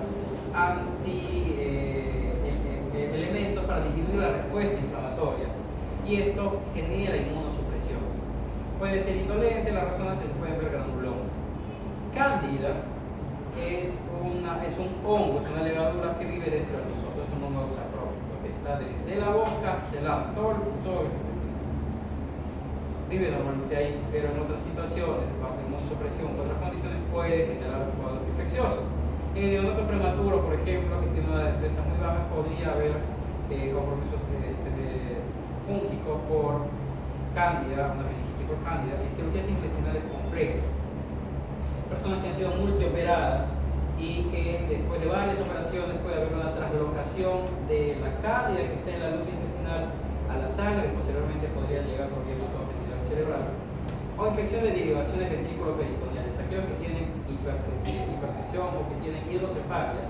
elementos para disminuir la respuesta inflamatoria, y esto genera inmunosupresión. Puede ser indolente, las resonancias se pueden ver granulomas. Cándida es un hongo, es una levadura que vive dentro de nosotros, es un hongo sacrófico que está desde la boca hasta el lado, todo esto. Vive normalmente ahí, pero en otras situaciones, bajo inmunosupresión u otras condiciones, puede generar cuadros infecciosos. En el neonato prematuro, por ejemplo, que tiene una defensa muy baja, podría haber compromisos fúngicos por cándida, una meningitis por cándida, y cirugías intestinales complejas. Personas que han sido multioperadas y que después de varias operaciones puede haber una translocación de la cándida que está en la luz intestinal a la sangre, y posteriormente podría llegar por hematogenidad cerebral, o infección de derivaciones ventrículo-peritoneales, aquellos que tienen hipertensión o que tienen hidrocefalia.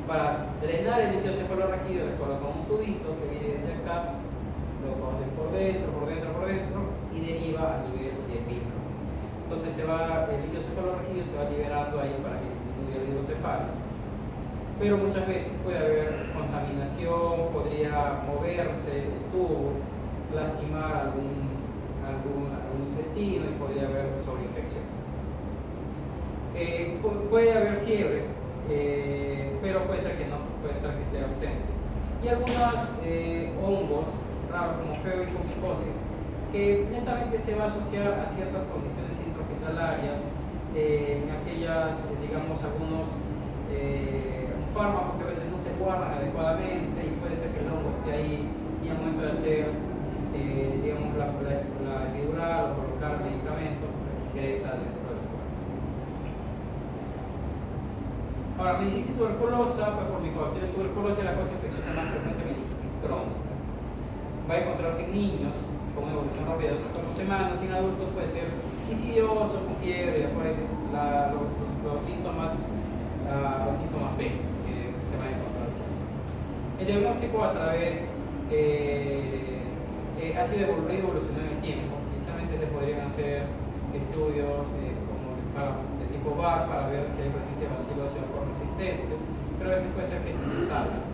Para drenar el líquido cefalorraquídeo les colocan un tubito que viene desde acá, lo corren por dentro y deriva a nivel de pillo. Entonces el líquido cefalorraquídeo se va liberando ahí para que disminuya el hidrocefalia. pero muchas veces puede haber contaminación, podría moverse el tubo, lastimar algún intestino y podría haber sobreinfección. Puede haber fiebre, pero puede ser que no, puede ser que sea ausente. Y algunos hongos raros como feoifomicosis, que lentamente se va a asociar a ciertas condiciones intrahospitalarias, en aquellas, digamos, algunos fármacos que a veces no se guardan adecuadamente y puede ser que el hongo esté ahí y al momento de hacer, digamos, la epidural o colocar el medicamento, pues ingresa dentro del cuerpo. Ahora, meningitis tuberculosa, pues por Mycobacterium tuberculosis es la causa infecciosa más frecuente de meningitis crónica. Va a encontrarse en niños con una evolución rápida de 2 a 4 semanas, y en adultos puede ser insidioso, con fiebre, después los síntomas B que se van a encontrar siempre. El diagnóstico a través ha sido evolucionado en el tiempo. Inicialmente se podrían hacer estudios de tipo VAR para ver si hay presencia de bacilo resistente, pero a veces puede ser que se salga.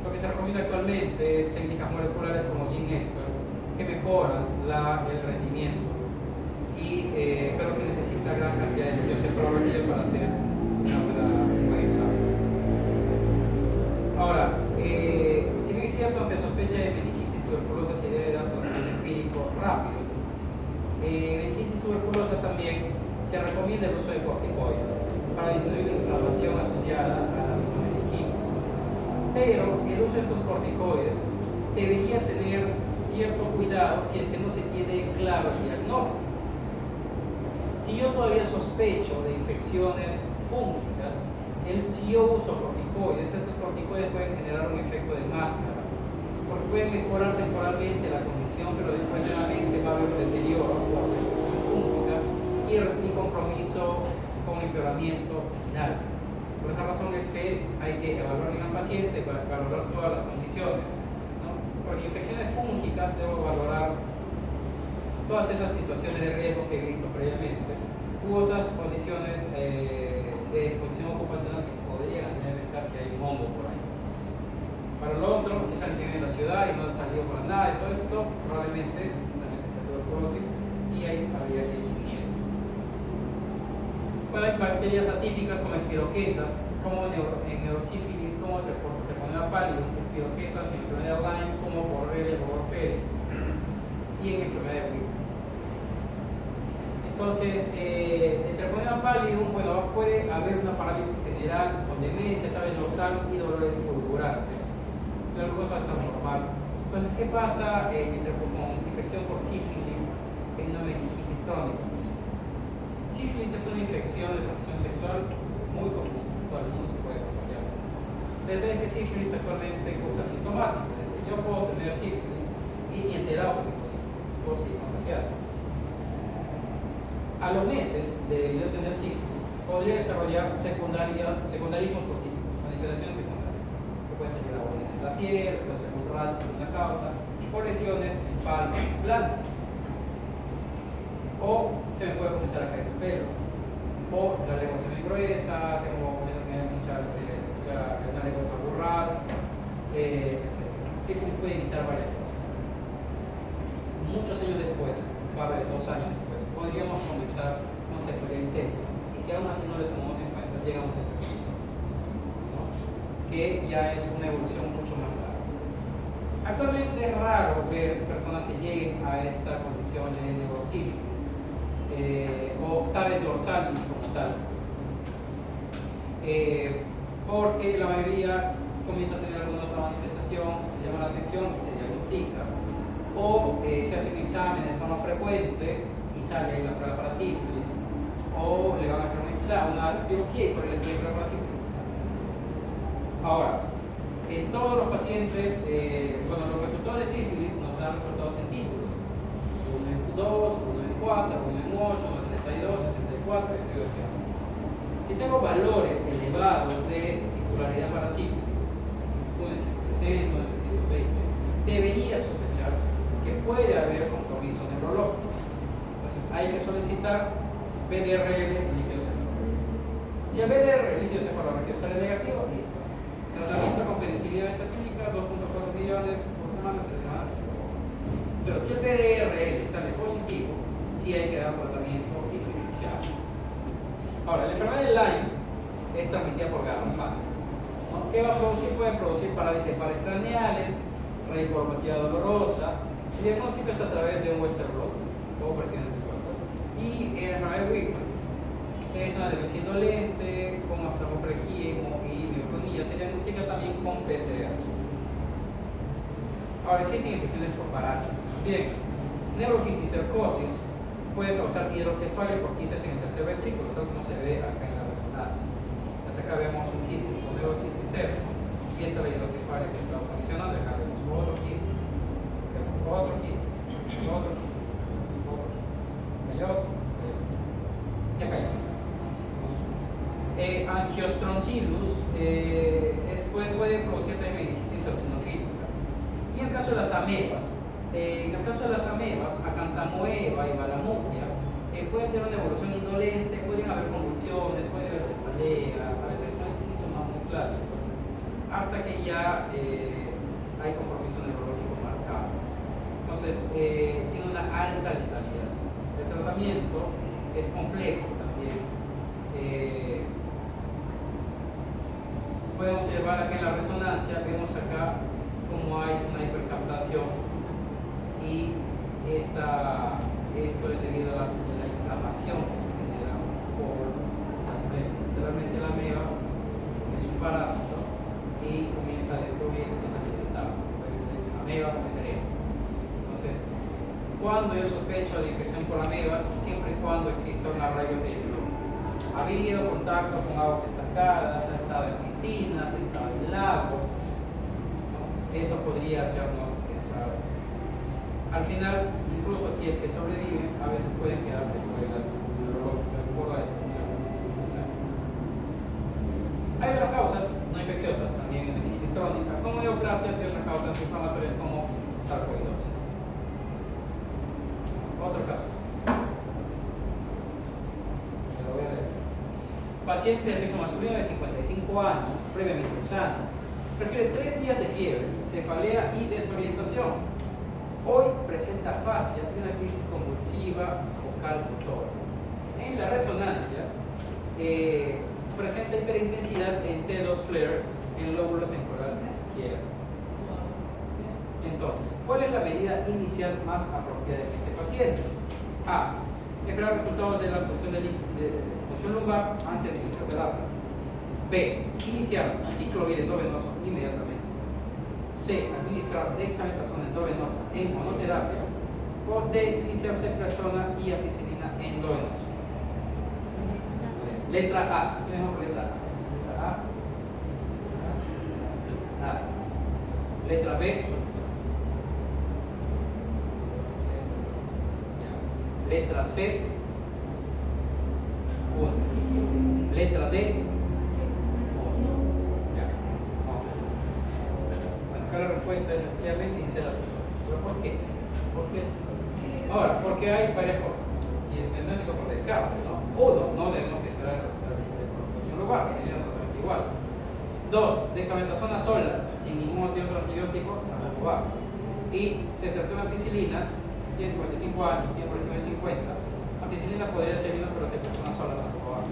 Lo que se recomienda actualmente es técnicas moleculares como GeneXpert que mejoran el rendimiento, pero se necesita gran cantidad de encefalografía para hacer una buen examen. Ahora, si bien es cierto que sospecha de meningitis tuberculosa se debe dar tratamiento empírico rápido, meningitis tuberculosa también se recomienda el uso de corticoides para disminuir la inflamación asociada a la misma meningitis. Pero el uso de estos corticoides debería tener cierto cuidado si es que no se tiene claro el diagnóstico. Si yo todavía sospecho de infecciones fúngicas, si yo uso corticoides, estos corticoides pueden generar un efecto de máscara, porque pueden mejorar temporalmente la condición, pero después nuevamente va a haber un deterioro por la infección fúngica y un compromiso con empeoramiento final. Por esta razón es que hay que evaluar bien al paciente para valorar todas las condiciones, ¿no? Porque infecciones fúngicas debo valorar todas esas situaciones de riesgo que he visto previamente, u otras condiciones de exposición ocupacional que podrían hacerme pensar que hay un hongo por ahí. Para lo otro, si es alguien en la ciudad y no ha salido para nada de todo esto, probablemente también sea tuberculosis y ahí habría que ir sin miedo. Bueno, hay bacterias atípicas como espiroquetas, como en neurosífilis, como treponema pallidum, espiroquetas en enfermedad de Lyme, como Borrelia burgdorferi y en enfermedad de Witt. Entonces, el treponema pallidum, bueno, puede haber una parálisis general con demencia, tal vez dorsal y dolores fulgurantes. La glucosa va a estar normal. Entonces, ¿qué pasa con infección por sífilis en una meningitis crónica? Sífilis es una infección de transmisión sexual muy común, todo el mundo se puede contagiar. Desde que sífilis actualmente es asintomático, yo puedo tener sífilis y ni enterado que tengo sífilis, puedo seguir contagiado. A los meses de yo tener sífilis, podría desarrollar secundarismo por sífilis, manifestaciones secundarias, que puede ser la agonía en la piel, puede ser un rash de una causa, o lesiones en palmas y plantas. O se me puede comenzar a caer el pelo, o la lengua se me gruesa, tengo una lengua se borrar, etc. Sífilis puede imitar varias cosas. Muchos años después, un par de 2 años después, podríamos comenzar con cefalea intensa, y si aún así no le tomamos en cuenta, llegamos a estas condiciones, ¿no? Que ya es una evolución mucho más larga. Actualmente es raro ver personas que lleguen a esta condición de neurosífilis, o tal vez dorsalis como tal, porque la mayoría comienza a tener alguna otra manifestación, se llama la atención y se diagnostica, o se hacen exámenes de forma frecuente y sale ahí la prueba para sífilis, o le van a hacer una cirugía y por el prueba para sífilis y sale. Ahora, en todos los pacientes, los resultados de sífilis nos dan resultados en títulos: 1 en 2, 1 en 4, 1 en 8, 1 en 32, 64, etc. Si tengo valores elevados de titularidad para sífilis, 1 en 160, 1 en 320, debería sospechar que puede haber compromiso neurológico. Entonces hay que solicitar BDRL en líquido cefalorraquídeo. Si el BDRL en líquido cefalorraquídeo sale negativo, listo. Tratamiento con penicilina benzatínica, 2.4 millones por semana, 3 semanas. Pero si el PDRL sale positivo, sí hay que dar tratamiento diferencial. Ahora, la enfermedad de Lyme es transmitida por garrapatas, ¿no? ¿Qué va a producir? Puede producir parálisis de pares craneales, radiculopatía dolorosa. El diagnóstico es a través de un Western blot o presión de cuerpos. Y la enfermedad de Whipple es una demencia indolente con oftalmoplegia y mioclonía. Se diagnostica también con PCR. Ahora, existen infecciones por parásitos. Bien, neurosis y cercosis puede causar hidrocefalia por quistes en el tercer ventrículo, tal como se ve acá en la resonancia. Entonces acá vemos un quiste con neurosis y cerco, y esta es la hidrocefalia que estamos condicionando. Acá vemos otro quiste, otro quiste, otro quiste, otro quiste, y otro, y acá hay otro. Angiostronchilus puede producir también meningitis eosinofílica. Y en el caso de las amebas, Acantamoeba y Balamutia, pueden tener una evolución indolente, pueden haber convulsiones, puede haber cefalea, a veces no hay síntomas muy clásicos, hasta que ya hay compromiso neurológico marcado. Entonces, tiene una alta letalidad. El tratamiento es complejo también. Podemos observar acá en la resonancia, vemos acá como hay una hipercaptación, y esto es debido a la inflamación que se genera por las amebas. Realmente la ameba es un parásito y comienza a destruir esas metástasis, es ameba con cerebro. Entonces, cuando yo sospecho de infección por amebas, siempre y cuando exista un arraigo de ha habido contacto con aguas estancadas, ha estado en piscinas, ha estado en lagos, ¿no? Eso podría hacernos pensar. Al final, incluso si es que sobreviven, a veces pueden quedarse secuelas neurológicas por la destrucción de sangre. Hay otras causas no infecciosas, también meningitis crónica, como neoplasias, y otras causas inflamatorias como sarcoidosis. Otro caso. Se lo voy a leer. Paciente de sexo masculino de 55 años, previamente sano, prefiere 3 días de fiebre, cefalea y desorientación. Hoy presenta afasia y una crisis convulsiva focal motor. En la resonancia presenta hiperintensidad en T2 flare en el lóbulo temporal izquierdo. Entonces, ¿cuál es la medida inicial más apropiada en este paciente? A. Esperar resultados de la punción lumbar antes de iniciar terapia. B. Iniciar ciclovir endovenoso inmediatamente. C. Administrar dexametasona endovenosa en monoterapia. O D. Iniciar ceftriaxona y ampicilina endovenoso. Letra A. ¿Qué tenemos por letra A? Letra A. A. Letra B. Letra C. 1. Letra D. 1. Ya. Bueno, acá la respuesta es efectivamente iniciar así. ¿Pero por qué? ¿Por qué? Ahora, porque hay varias cosas. Y el diagnóstico por descarte, ¿no? 1. No debemos esperar el lugar, sería totalmente igual. 2. Dexametasona sola, sin ningún otro antibiótico, tampoco va. Y ceftriaxona ampicilina, tiene 55 años, tiene por encima de 50. Ampicilina podría ser una, pero ceftriaxona sola tampoco va.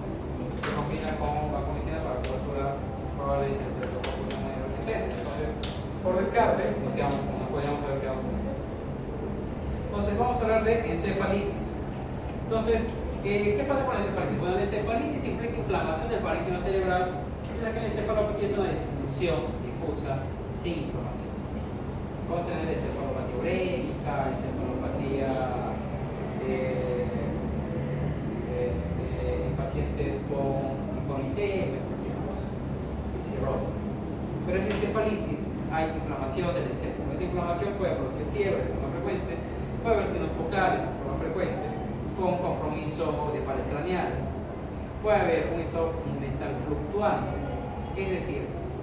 Se combina con vancomicina para cobertura probable de Streptococcus pneumoniae resistente. Entonces, por descarte, nos podríamos haber quedado con eso. Entonces, vamos a hablar de encefalitis. Entonces, ¿qué pasa con la encefalitis? Bueno, la encefalitis implica inflamación del parénquima cerebral, y la que la encefalopatía es una disfunción difusa sin inflamación. Vamos a tener encefalopatía urémica, encefalopatía en pacientes con hipoglicemia y cirrosis. Pero en la encefalitis hay inflamación del encéfalo. Esa inflamación puede producir fiebre de forma frecuente, puede haber signos focales de forma frecuente, con compromiso de pares craneales. Puede haber un estado mental fluctuante, es decir,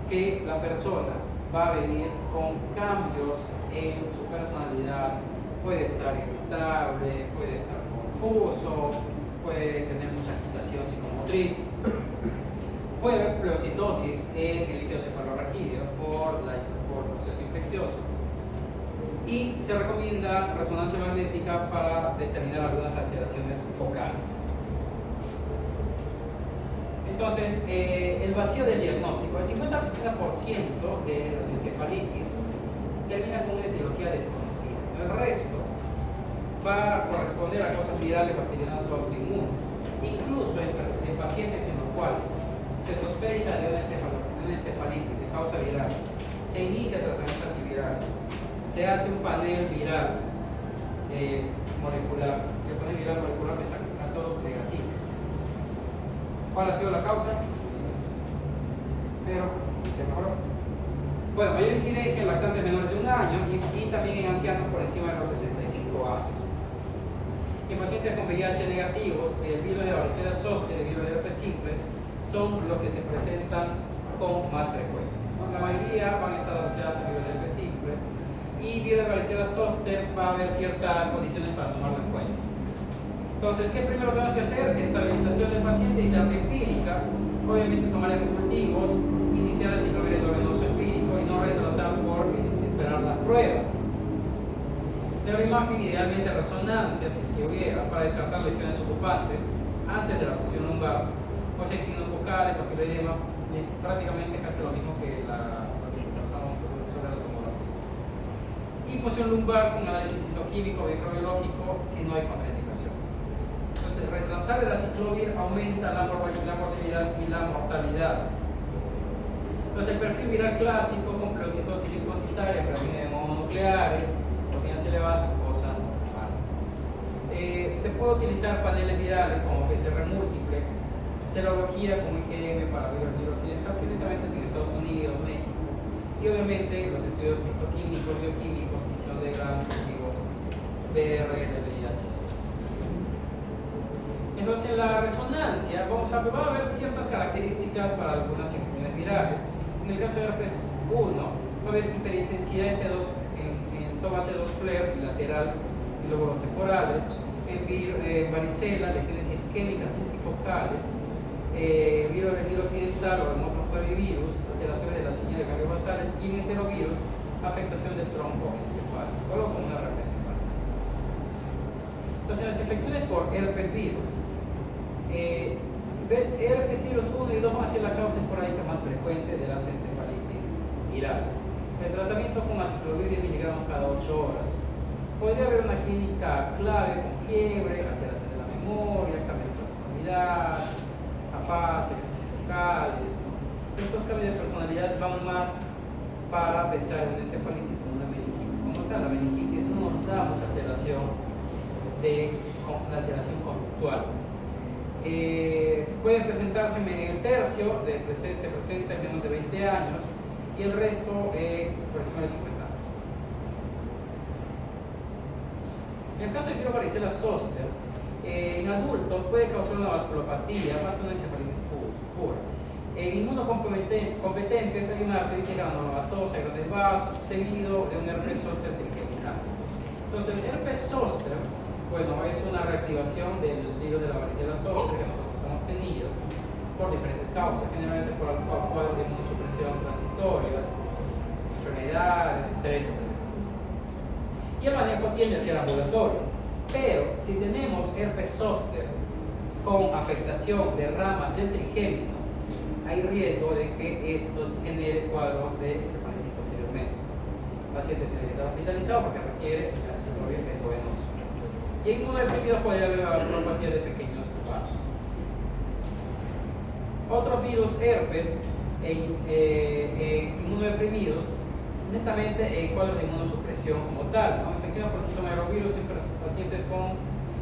que la persona va a venir con cambios en su personalidad, puede estar irritable, puede estar confuso, puede tener mucha agitación psicomotriz, puede haber pleurocitosis en el líquido cefalorraquídeo por proceso infeccioso. Y se recomienda resonancia magnética para determinar algunas alteraciones focales. Entonces, el vacío del diagnóstico, el 50 al 60% de las encefalitis termina con una etiología desconocida. El resto va a corresponder a causas virales, bacterianas o autoinmunes. Incluso en pacientes en los cuales se sospecha de una encefalitis de causa viral, se inicia tratamiento antiviral, se hace un panel viral molecular, y el panel viral molecular me saca todo negativo. ¿Cuál ha sido la causa? Pero se mejoró. Bueno, mayor incidencia en lactantes menores de 1 año y también en ancianos por encima de los 65 años. En pacientes con VIH negativos, el virus de varicela zoster y el virus de herpes simples son los que se presentan con más frecuencia. La mayoría van a estar asociadas al virus de herpes simple y virus de varicela zoster va a haber ciertas condiciones para tomarlo en cuenta. Entonces, ¿qué primero tenemos que hacer? Estabilización del paciente y terapia empírica. Obviamente tomar cultivos, iniciar el ciclo endovenoso empírico y no retrasar por esperar las pruebas. Neuroimagen, idealmente resonancia, si es que hubiera, para descartar lesiones ocupantes antes de la punción lumbar. O sea, signos focales, papiloedema, prácticamente casi lo mismo que lo que pasamos sobre la tomografía. Y punción lumbar con análisis citoquímico, microbiológico, si no hay contraindicación. Entonces, retrasar el aciclovir aumenta la mortalidad y la mortalidad. Entonces, el perfil viral clásico con pleurocitosis linfocitaria, predomina de mononucleares, proteínas elevadas, glucosa normal. Se puede utilizar paneles virales como PCR múltiplex, serología como IgM para virus occidental, que directamente es en Estados Unidos, México, y obviamente los estudios citoquímicos, bioquímicos, tinción de Gram, BRL, VIH. Entonces, en la resonancia va a haber ciertas características para algunas infecciones virales. En el caso de herpes 1, va a haber hiperintensidad en toma T2 flare bilateral y lóbulos temporales, en varicela, lesiones isquémicas multifocales, virus del Nilo occidental o hemoflavivirus, alteraciones de las señales cardiovasculares y en enterovirus, afectación del trombo encefálico, luego como una herpes encefálica. Entonces, las infecciones por herpes virus, herpes virus 1 y 2 van a ser la causa esporádica más frecuente de las encefalitis virales. El tratamiento con aciclovir 10 miligramos cada 8 horas. Podría haber una clínica clave con fiebre, alteración de la memoria, cambio de personalidad, afasia, crisis focales, ¿no? Estos cambios de personalidad van más para pensar en una encefalitis como una meningitis. Como tal, la meningitis no nos da mucha alteración conductual. Puede presentarse en el tercio, se presenta en menos de 20 años y el resto por encima de 50 años. En el caso de virus varicela zoster, en adultos puede causar una vasculopatía más que una encefalitis pura. En inmunocompetentes hay una artritis granulomatosa, grandes vasos, seguido de un herpes zoster trigémina. Entonces, el herpes zoster, bueno, es una reactivación del virus de la varicela zoster que nosotros hemos tenido por diferentes causas, generalmente por cuadros de inmunosupresión transitorias, enfermedades, estrés, etc. Y el manejo tiende a ser ambulatorio, pero si tenemos herpes zoster con afectación de ramas del trigémino, hay riesgo de que esto genere cuadros de encefalitis posteriormente. El paciente tiene que estar hospitalizado porque requiere aciclovir endovenoso. Y en inmunodeprimidos puede haber una neuropatía de pequeños vasos. Otros virus herpes inmunodeprimidos, netamente en cuadros de inmunosupresión como tal, ¿no? Infección por citomegalovirus en pacientes con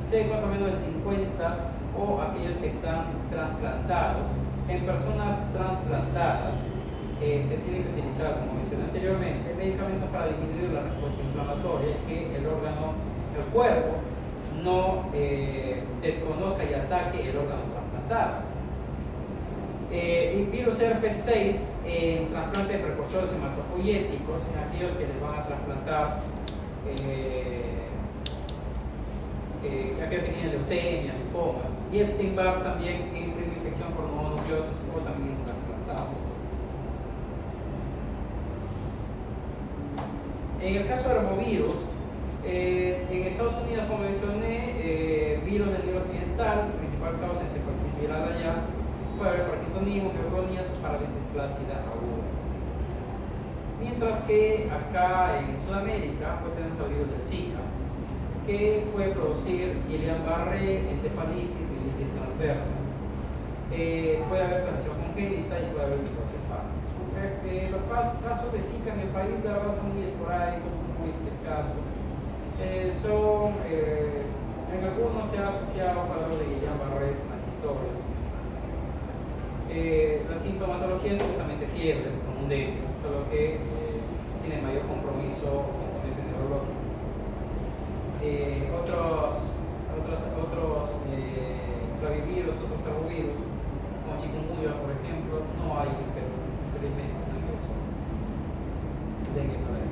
CD4 menos de 50 o aquellos que están trasplantados. En personas trasplantadas se tiene que utilizar, como mencioné anteriormente, medicamentos para disminuir la respuesta inflamatoria, que el cuerpo no desconozca y ataque el órgano trasplantado. Y virus herpes 6 en trasplante de precursores hematopoyéticos, en aquellos que les van a trasplantar aquellos que tienen leucemia, linfomas, y Epstein-Barr también en prima infección por mononucleosis o también en trasplantado. En el caso de hermovirus, en Estados Unidos, como mencioné, virus del Nilo Occidental, principal causa de encefalitis viral allá, puede haber parkinsonismo, mioclonías o parálisis flácida aguda. Mientras que acá en Sudamérica, pues tenemos el virus del Zika, que puede producir Guillain-Barré, encefalitis, mielitis transversa. Puede haber transmisión congénita y puede haber microcefalia. Los casos de Zika en el país, la verdad, son muy esporádicos, son muy escasos. En algunos se ha asociado a cuadros de Guillain-Barré transitorios. La sintomatología es justamente fiebre, como un dengue, solo que tiene mayor compromiso componente neurológico. Otros flavivirus, otros arbovirus, como chikungunya, por ejemplo, no hay en Perú, felizmente no hay eso. Dengue no hay.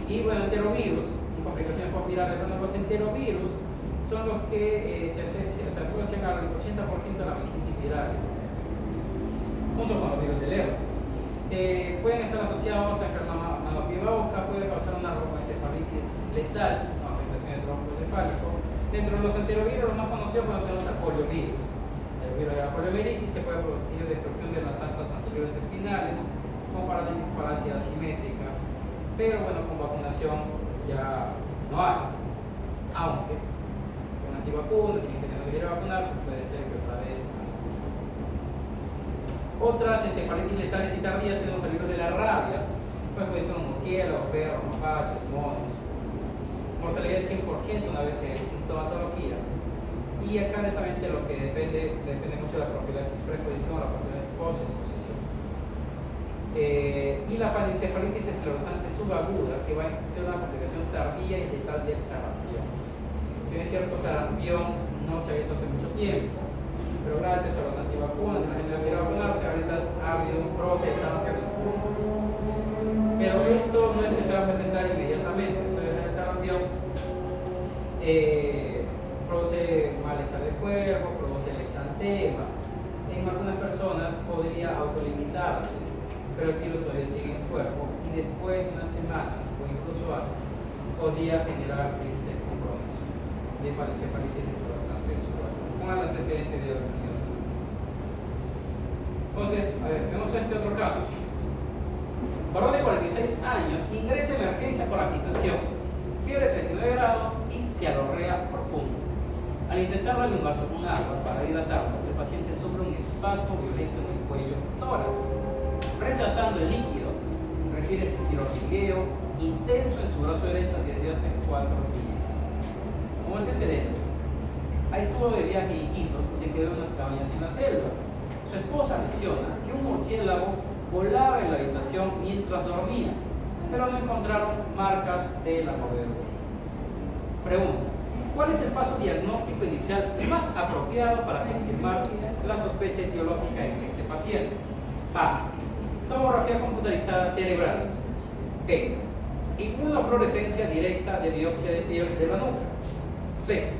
Y bueno, enterovirus y complicaciones postvirales. Bueno, los enterovirus son los que se asocian al 80% de las meningitis virales, junto con los virus del herpes. Pueden estar asociados a enfermedad manopibauca, puede causar una broncoencefalitis letal, una afectación del tronco cefálico. Dentro de los enterovirus, los más conocidos tenemos el poliovirus. El virus de la poliomielitis, que puede producir destrucción de las astas anteriores espinales, con parálisis flácida asimétrica, pero bueno, con vacunación ya no hay. Aunque con antivacunas, si no se quiere vacunar, puede ser que otra vez. Otras encefalitis letales y tardías tenemos el virus de la rabia, pues puede ser un murciélago, perros, mapaches, monos. Mortalidad del 100% una vez que hay sintomatología. Y acá netamente lo que depende mucho de la profilaxis preexposición o la posexposición. Y la panencefalitis esclerosante subaguda, que va a ser una complicación tardía y letal del sarampión. Es cierto, sarampión no se ha visto hace mucho tiempo, pero gracias a las antivacunas, la gente quiere vacunarse, ahorita ha habido un brote de sarampión. Pero esto no es que se va a presentar inmediatamente, el sarampión produce malestar del cuerpo, produce el exantema. En algunas personas podría autolimitarse, pero el virus todavía sigue en el cuerpo y después de una semana o incluso años podría generar este compromiso de panencefalitis esclerosante subaguda, con el antecedente de la comunidad. Entonces, a ver, tenemos este otro caso. Varón de 46 años ingresa en emergencia por agitación, fiebre de 39 grados y cialorrea profunda. Al intentar darle un vaso con agua para dilatarlo, el paciente sufre un espasmo violento en el cuello tórax. Rechazando el líquido, refiere sentir hormigueo intenso en su brazo derecho desde hace 4 días. Como antecedentes, ahí estuvo de viaje en Iquitos y se quedó en unas cabañas en la selva. Su esposa menciona que un murciélago volaba en la habitación mientras dormía, pero no encontraron marcas de la mordedura. Pregunta: ¿cuál es el paso diagnóstico inicial más apropiado para confirmar la sospecha etiológica en este paciente? A. Tomografía computarizada cerebral. B. Inmunofluorescencia directa de biopsia de piel de la nuca. C.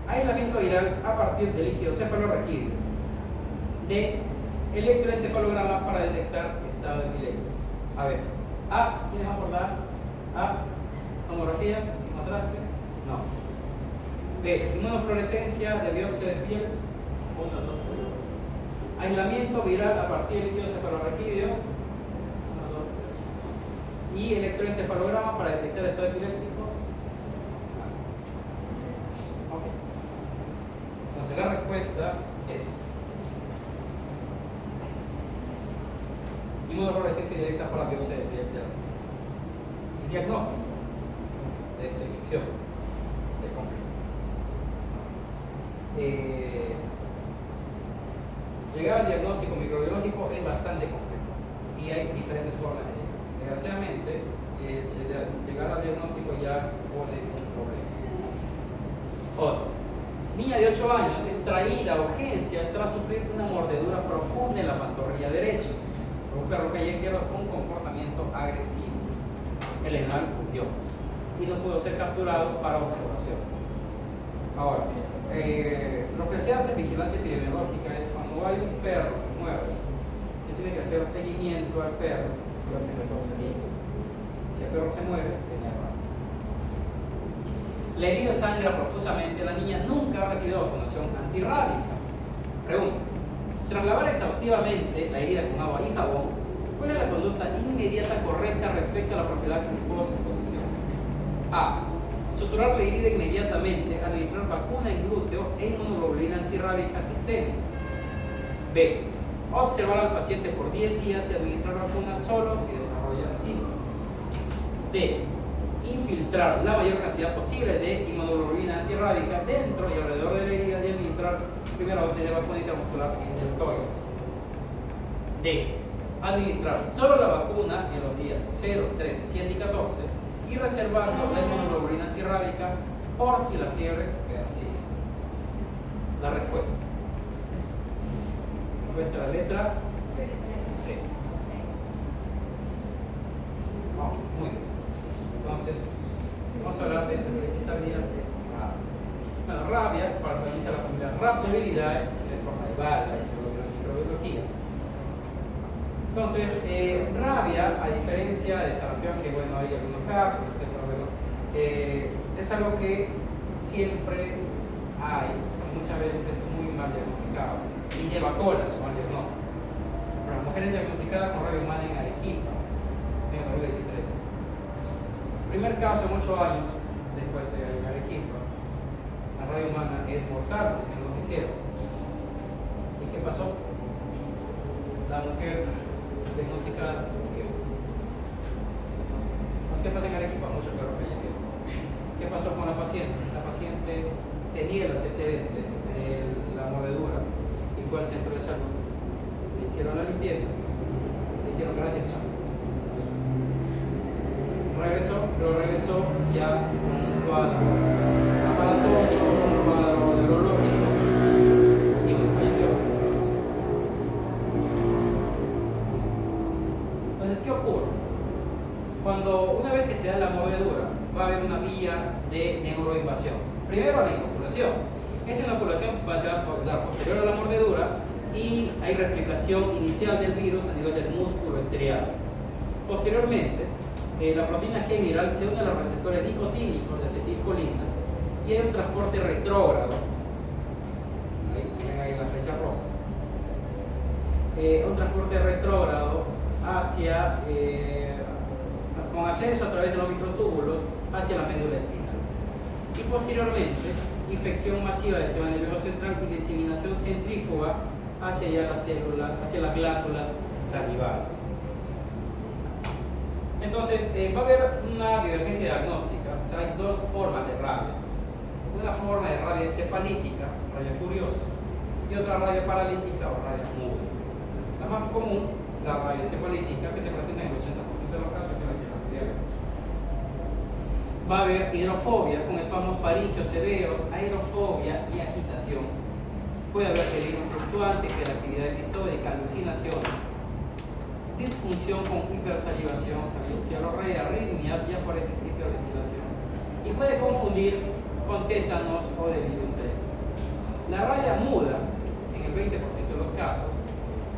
Aislamiento viral a partir del líquido cefalorraquídeo. D. Electroencefalograma para detectar estado epiléptico. A ver, A. ¿Quiénes van a abordar? A. Tomografía. ¿Encontraste? No. B. Inmunofluorescencia de biopsia de piel. 1, 2, 3. Aislamiento viral a partir del líquido cefalorraquídeo. 1, 2, 3. Y electroencefalograma para detectar estado epiléptico. Ok. Entonces la respuesta es inmunofluorescencia directa para la biopsia de piel. El diagnóstico de esta infección es complejo. Llegar al diagnóstico microbiológico es bastante complejo y hay diferentes formas de llegar. Desgraciadamente, llegar al diagnóstico ya supone un problema. Otro: niña de 8 años es traída a urgencias tras sufrir una mordedura profunda en la pantorrilla derecha. Un perro callejero con comportamiento agresivo. El animal huyó. y no pudo ser capturado para observación. Ahora, lo que se hace en vigilancia epidemiológica es cuando hay un perro que muere, se tiene que hacer seguimiento al perro durante 14 días. Si el perro se muere, tenía rabia. La herida sangra profusamente, la niña nunca ha recibido vacunación antirrábica. Pregunta: tras lavar exhaustivamente la herida con agua y jabón, ¿cuál es la conducta inmediata correcta respecto a la profilaxis post-exposición? A. Suturar la herida inmediatamente, administrar vacuna en glúteo e inmunoglobulina antirrábica sistémica. B. Observar al paciente por 10 días y administrar vacuna solo si desarrolla síntomas. D. Infiltrar la mayor cantidad posible de inmunoglobulina antirrábica dentro y alrededor de la herida y administrar primera dosis de vacuna intramuscular en deltoides. D. Administrar solo la vacuna en los días 0, 3, 7 y 14 y reservando la inmunoglobulina antirrábica por si la fiebre persiste. La respuesta. Respuesta a la letra C. Oh, muy bien. Entonces, vamos a hablar de encefalitis aviar de rabia. Bueno, rabia pertenece a la familia Rhabdoviridae de forma de bala, es microbiología. Entonces, rabia, a diferencia de sarampión, que bueno, hay algunos casos, etc., bueno, es algo que siempre hay, y muchas veces es muy mal diagnosticado y lleva cola su mal diagnóstico. Pero las mujeres diagnosticadas con rabia humana en Arequipa, en 2023. Primer caso en 8 años después en Arequipa. La rabia humana es mortal en el noticiero. ¿Y qué pasó? La mujer diagnosticada murió. ¿Qué pasa en Arequipa? Mucho peor que ella. ¿Qué pasó con la paciente? La paciente tenía el antecedente de la mordedura y fue al centro de salud. Le hicieron la limpieza, le dijeron gracias, chao. Regresó ya con un cuadro aparatoso, un cuadro neurológico y falleció. Entonces, ¿qué ocurre? Cuando una vez que se da la mordedura, va a haber una vía de neuroinvasión. Primero la inoculación. Esa inoculación va a dar posterior a la mordedura y hay replicación inicial del virus a nivel del músculo estriado. Posteriormente, la proteína G viral se une a los receptores nicotínicos de acetilcolina y hay un transporte retrógrado. Ahí la flecha roja. Un transporte retrógrado hacia, con ascenso a través de los microtúbulos hacia la médula espinal. Y posteriormente, infección masiva del sistema nervioso central y diseminación centrífuga hacia ya las células, hacia las glándulas salivales. Entonces, va a haber una divergencia diagnóstica. O sea, hay dos formas de rabia. Una forma de rabia encefalítica, rabia furiosa, y otra rabia paralítica o rabia muda. La más común, la rabia encefalítica, que se presenta en el 80% de los casos, que es la que más diagnosis. Va a haber hidrofobia con espasmos faringeos severos, aerofobia y agitación. Puede haber delirium fluctuante, hiperactividad episódica, alucinaciones, disfunción con hipersalivación, cialorrea, arritmias, diaforesis, hiperventilación. Y puede confundir con tétanos o delirium tremens. La rabia muda, en el 20% de los casos,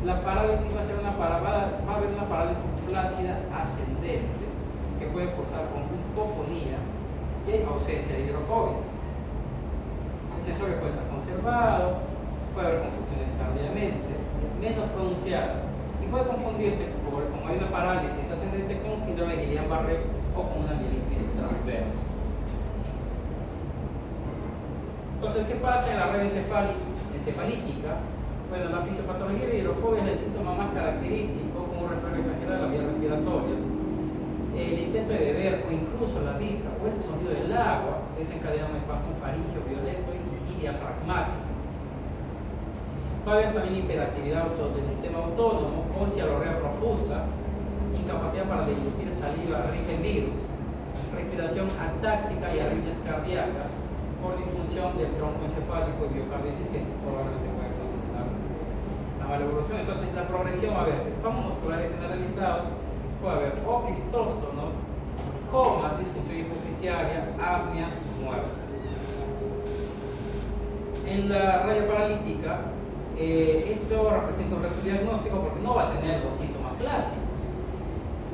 la parálisis va a haber una parálisis flácida ascendente que puede cursar con hipofonía y en ausencia de hidrofobia. El sensorio puede estar conservado, puede haber confusiones tardíamente, es menos pronunciada y puede confundirse como hay una parálisis ascendente con síndrome de Guillain-Barré o con una mielitis transversa. Entonces, ¿qué pasa en la red encefalítica? Bueno, la fisiopatología de hidrofobia es el síntoma más característico, como un reflejo exagerado de las vías respiratorias. El intento de beber o incluso la vista o el sonido del agua desencadena un espasmo faríngeo violento y diafragmático. Va a haber también hiperactividad del sistema autónomo con cialorrea profusa, incapacidad para deglutir saliva rica en virus, respiración atáxica y arritmias cardíacas por disfunción del tronco encefálico y miocarditis que probablemente puede condicionar la mala evolución. Entonces, la progresión va a haber espasmos musculares generalizados, puede haber opistóstonos coma, disfunción hipoficiaria, apnea, muerte. En la raya paralítica, esto representa un reto diagnóstico porque no va a tener los síntomas clásicos,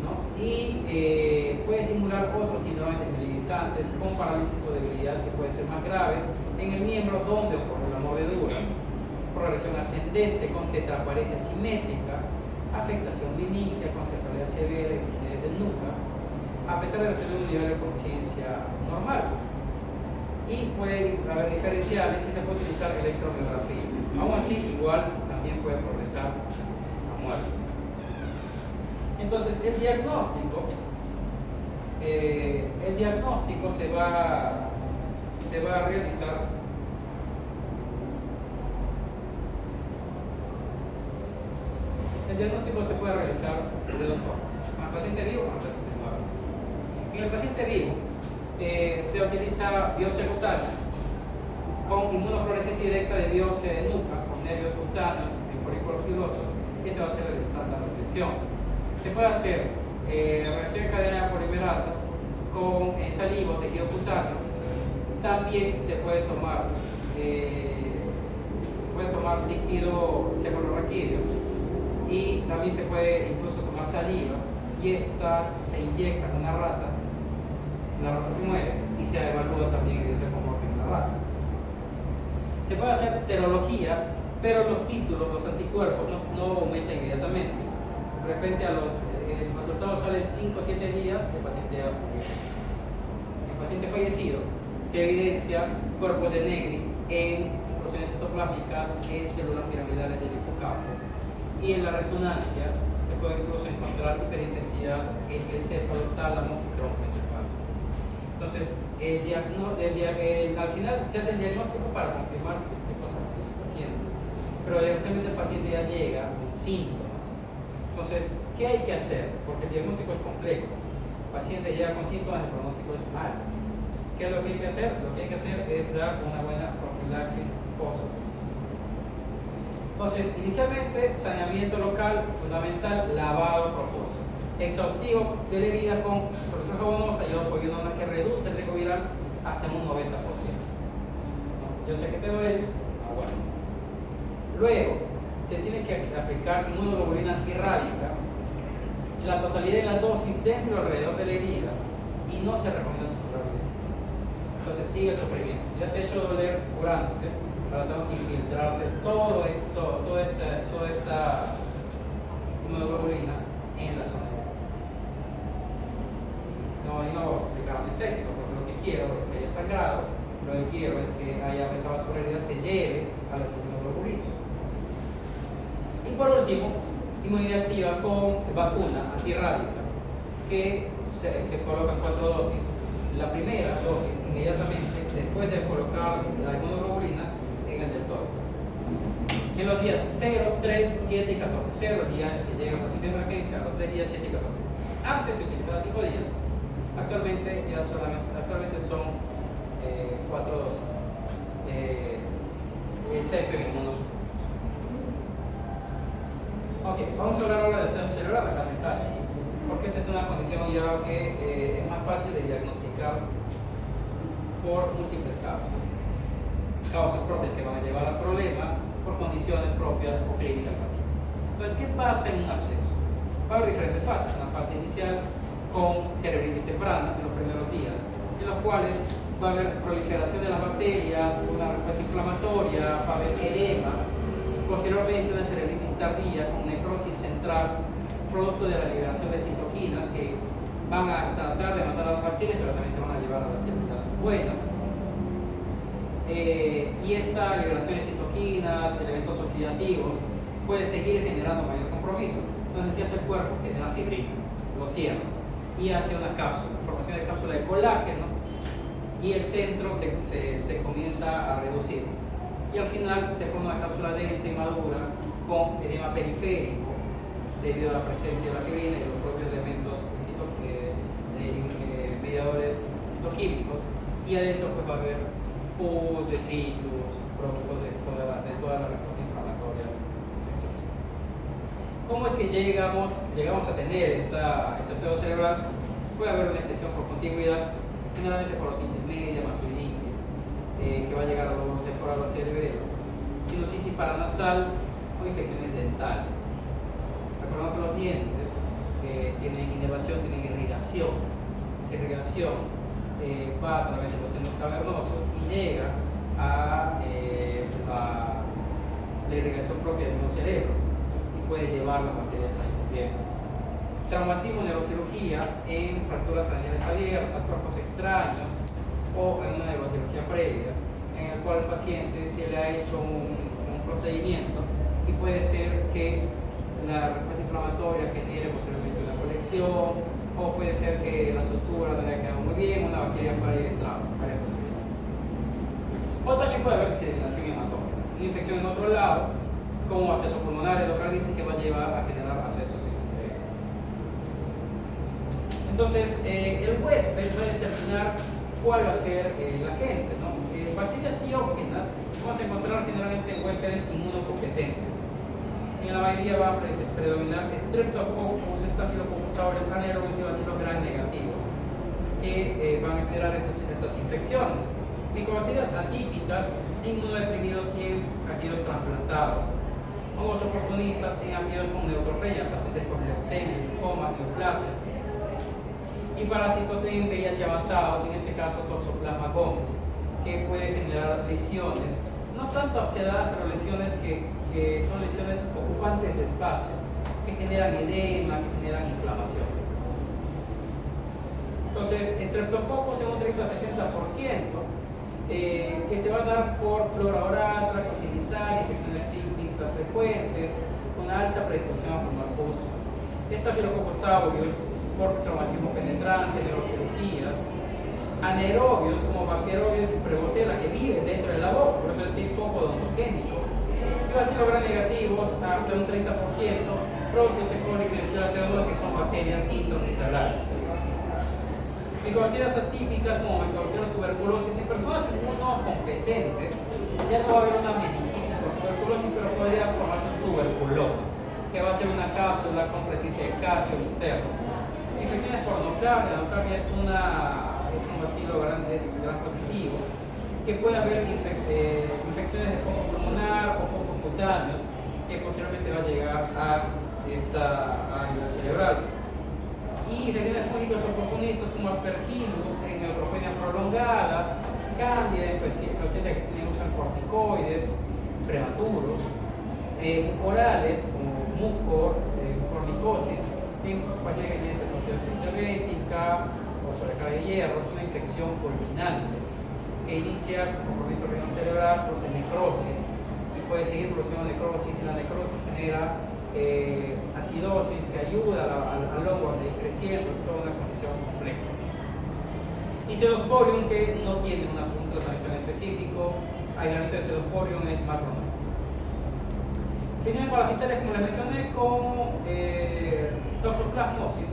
¿no? Y puede simular otros síndromes desmovilizantes con parálisis o debilidad que puede ser más grave en el miembro donde ocurre la mordedura, progresión ascendente con tetraparesia simétrica, afectación vinigea con cefalea severa y rigidez de nuca, a pesar de tener un nivel de conciencia normal. Y puede haber diferenciales y se puede utilizar electromiografía. Aún así, igual también puede progresar a muerte. Entonces, el diagnóstico se va a realizar se puede realizar de dos formas: con el paciente vivo o con el paciente muerto. En el paciente vivo se utiliza biopsia cutánea con inmunofluorescencia directa de biopsia de nuca con nervios cutáneos en folículos pilosos. Ese va a ser el estándar de detección. Se puede hacer reacción de cadena de polimerasa con saliva o tejido cutáneo. También se puede tomar líquido cefalorraquídeo y también se puede incluso tomar saliva y estas se inyectan en una rata. La rata se muere y se evalúa también ese comportamiento de la rata. Se puede hacer serología, pero los títulos, los anticuerpos no aumentan inmediatamente. De repente el resultado sale en 5 o 7 días, el paciente fallecido, se evidencia cuerpos de Negri en inclusiones citoplásmicas en células piramidales del hipocampo. Y en la resonancia se puede incluso encontrar hiperintensidad en el céfalo, tálamo y tronco encefálico. Entonces, al final se hace el diagnóstico para confirmar qué pasa con el paciente. Pero desgraciadamente el paciente ya llega con síntomas. Entonces, ¿qué hay que hacer? Porque el diagnóstico es complejo. El paciente llega con síntomas, el pronóstico es malo. ¿Qué es lo que hay que hacer? Lo que hay que hacer es dar una buena profilaxis post-oposición. Entonces, inicialmente, saneamiento local, fundamental, lavado profuso. Exhaustivo de la herida con solución jabonosa y opoidona que reduce el riesgo viral hasta un 90%. ¿No? Yo sé que te duele, bueno. Luego, se tiene que aplicar inmunoglobulina antirrábica, la totalidad de la dosis dentro y alrededor de la herida, y no se recomienda suturar la herida. Entonces, sigue el sufrimiento. Ya te he hecho doler curante, ahora tengo que infiltrarte toda esta inmunoglobulina en la zona. No vamos a aplicar anestésico, porque lo que quiero es que haya sangrado, lo que quiero es que esa vascularidad se lleve a la inmunoglobulina. Y por último, inmunidad activa con vacuna antirrábica, que se colocan 4 dosis. La primera dosis inmediatamente después de colocar la inmunoglobulina en el deltoides. En los días 0, 3, 7 y 14. 0 el día que llega el paciente de emergencia, a los 3 días, 7 y 14. Antes se utilizaba 5 días. Actualmente son 4 dosis. Excepto en inmunosupresores. Ok, vamos a hablar ahora de océano cerebral, acá en el caso, porque esta es una condición ya que es más fácil de diagnosticar por múltiples causas. Causas propias que van a llevar al problema por condiciones propias o clínicas básicas. Entonces, ¿qué pasa en un absceso? Va a haber diferentes fases. Una fase inicial con cerebritis temprana en los primeros días, en los cuales va a haber proliferación de las bacterias, una respuesta inflamatoria, va a haber edema. Posteriormente, una cerebritis tardía con necrosis central, producto de la liberación de citoquinas que van a tratar de matar a las bacterias, pero también se van a llevar a las células buenas. Y esta liberación de citoquinas, elementos oxidativos, puede seguir generando mayor compromiso. Entonces, ¿qué hace el cuerpo? Genera fibrina, lo cierra y hace una cápsula, formación de cápsula de colágeno, y el centro se comienza a reducir. Y al final se forma una cápsula densa y madura con edema periférico debido a la presencia de la fibrina y de los propios elementos mediadores citoquímicos, y adentro pues va a haber pus, detritus, productos de toda la respuesta inflamatoria infecciosa. ¿Cómo es que llegamos a tener esta océano cerebral? Puede haber una excepción por contigüidad, generalmente por otitis media, mastoiditis, que va a llegar a lo temporal o al cerebelo, sinusitis paranasal o infecciones dentales. Recordemos que los dientes tienen inervación, tienen irrigación. Esa irrigación va a través de los senos cavernosos y llega a la irrigación propia del mismo cerebro y puede llevar las bacterias ahí. Bien. Traumatismo, neurocirugía en fracturas craneales abiertas, cuerpos extraños o en una neurocirugía previa, en el cual al paciente se le ha hecho un procedimiento y puede ser que la respuesta inflamatoria genere posiblemente una colección, o puede ser que la estructura no haya quedado muy bien, una bacteria fuera y entrado, varias posibilidades. O también puede haber diseminación hematómica, una infección en otro lado, como acceso pulmonar, endocarditis, que va a llevar a generar abscesos en el cerebro. Entonces, el huésped va a determinar cuál va a ser el agente, ¿no? Bacterias biógenas vamos a encontrar generalmente en huéspedes inmunocompetentes. En la mayoría va a predominar Streptococcus, Staphylococcus aureus, anaerobios y bacilos gram negativos, que van a generar estas infecciones. Micobacterias atípicas en inmunodeprimidos y en aquellos trasplantados. Hongos oportunistas en aquellos con neutropenia, pacientes con leucemia, linfomas, neoplasias. Y parásitos en VIH avanzados, en este caso Toxoplasma gondii, que puede generar lesiones, no tanto abscedadas, pero lesiones que son lesiones ocupantes de espacio, que generan edema, que generan inflamación. Entonces, Streptococcus en un 30-60%, que se va a dar por flora oral, tracto genital, infecciones mixtas frecuentes, con alta predisposición a formar pus. Staphylococcus aureus por traumatismo penetrante, neurocirugías. Anaerobios como Bacteroides prebotella, que viven dentro de la boca, por eso es que hay foco odontogénico. Y bacilos gram negativos hasta un 30%, propios, E. coli, Klebsiella pseudomonas, que son bacterias intrahospitalares. Micobacterias atípicas como Mycobacterium tuberculosis en personas inmunocompetentes, ya no va a haber una meningitis por tuberculosis, pero podría formarse un tuberculoma, que va a ser una cápsula con presencia de calcio interno. Infecciones por nocardia. La nocardia es un bacilo gram positivo, que puede haber infecciones de foco pulmonar o focos cutáneos, que posiblemente va a llegar a nivel cerebral. Y infecciones fúngicas oportunistas como Aspergillus en neutropenia prolongada, Cándida en pacientes que usan corticoides prematuros, orales como mucor, formicosis, en pacientes que tienen cetosis diabética o sobrecarga de hierro, una infección fulminante que inicia con compromiso renal cerebral, produce necrosis y puede seguir produciendo necrosis, y la necrosis genera acidosis que ayuda al hongo a ir creciendo, es toda una condición compleja. Y Celosporium, que no tiene un tratamiento en específico, aislamiento de Celosporium es más pronóstico. Infecciones parasitarias, como les mencioné, con toxoplasmosis,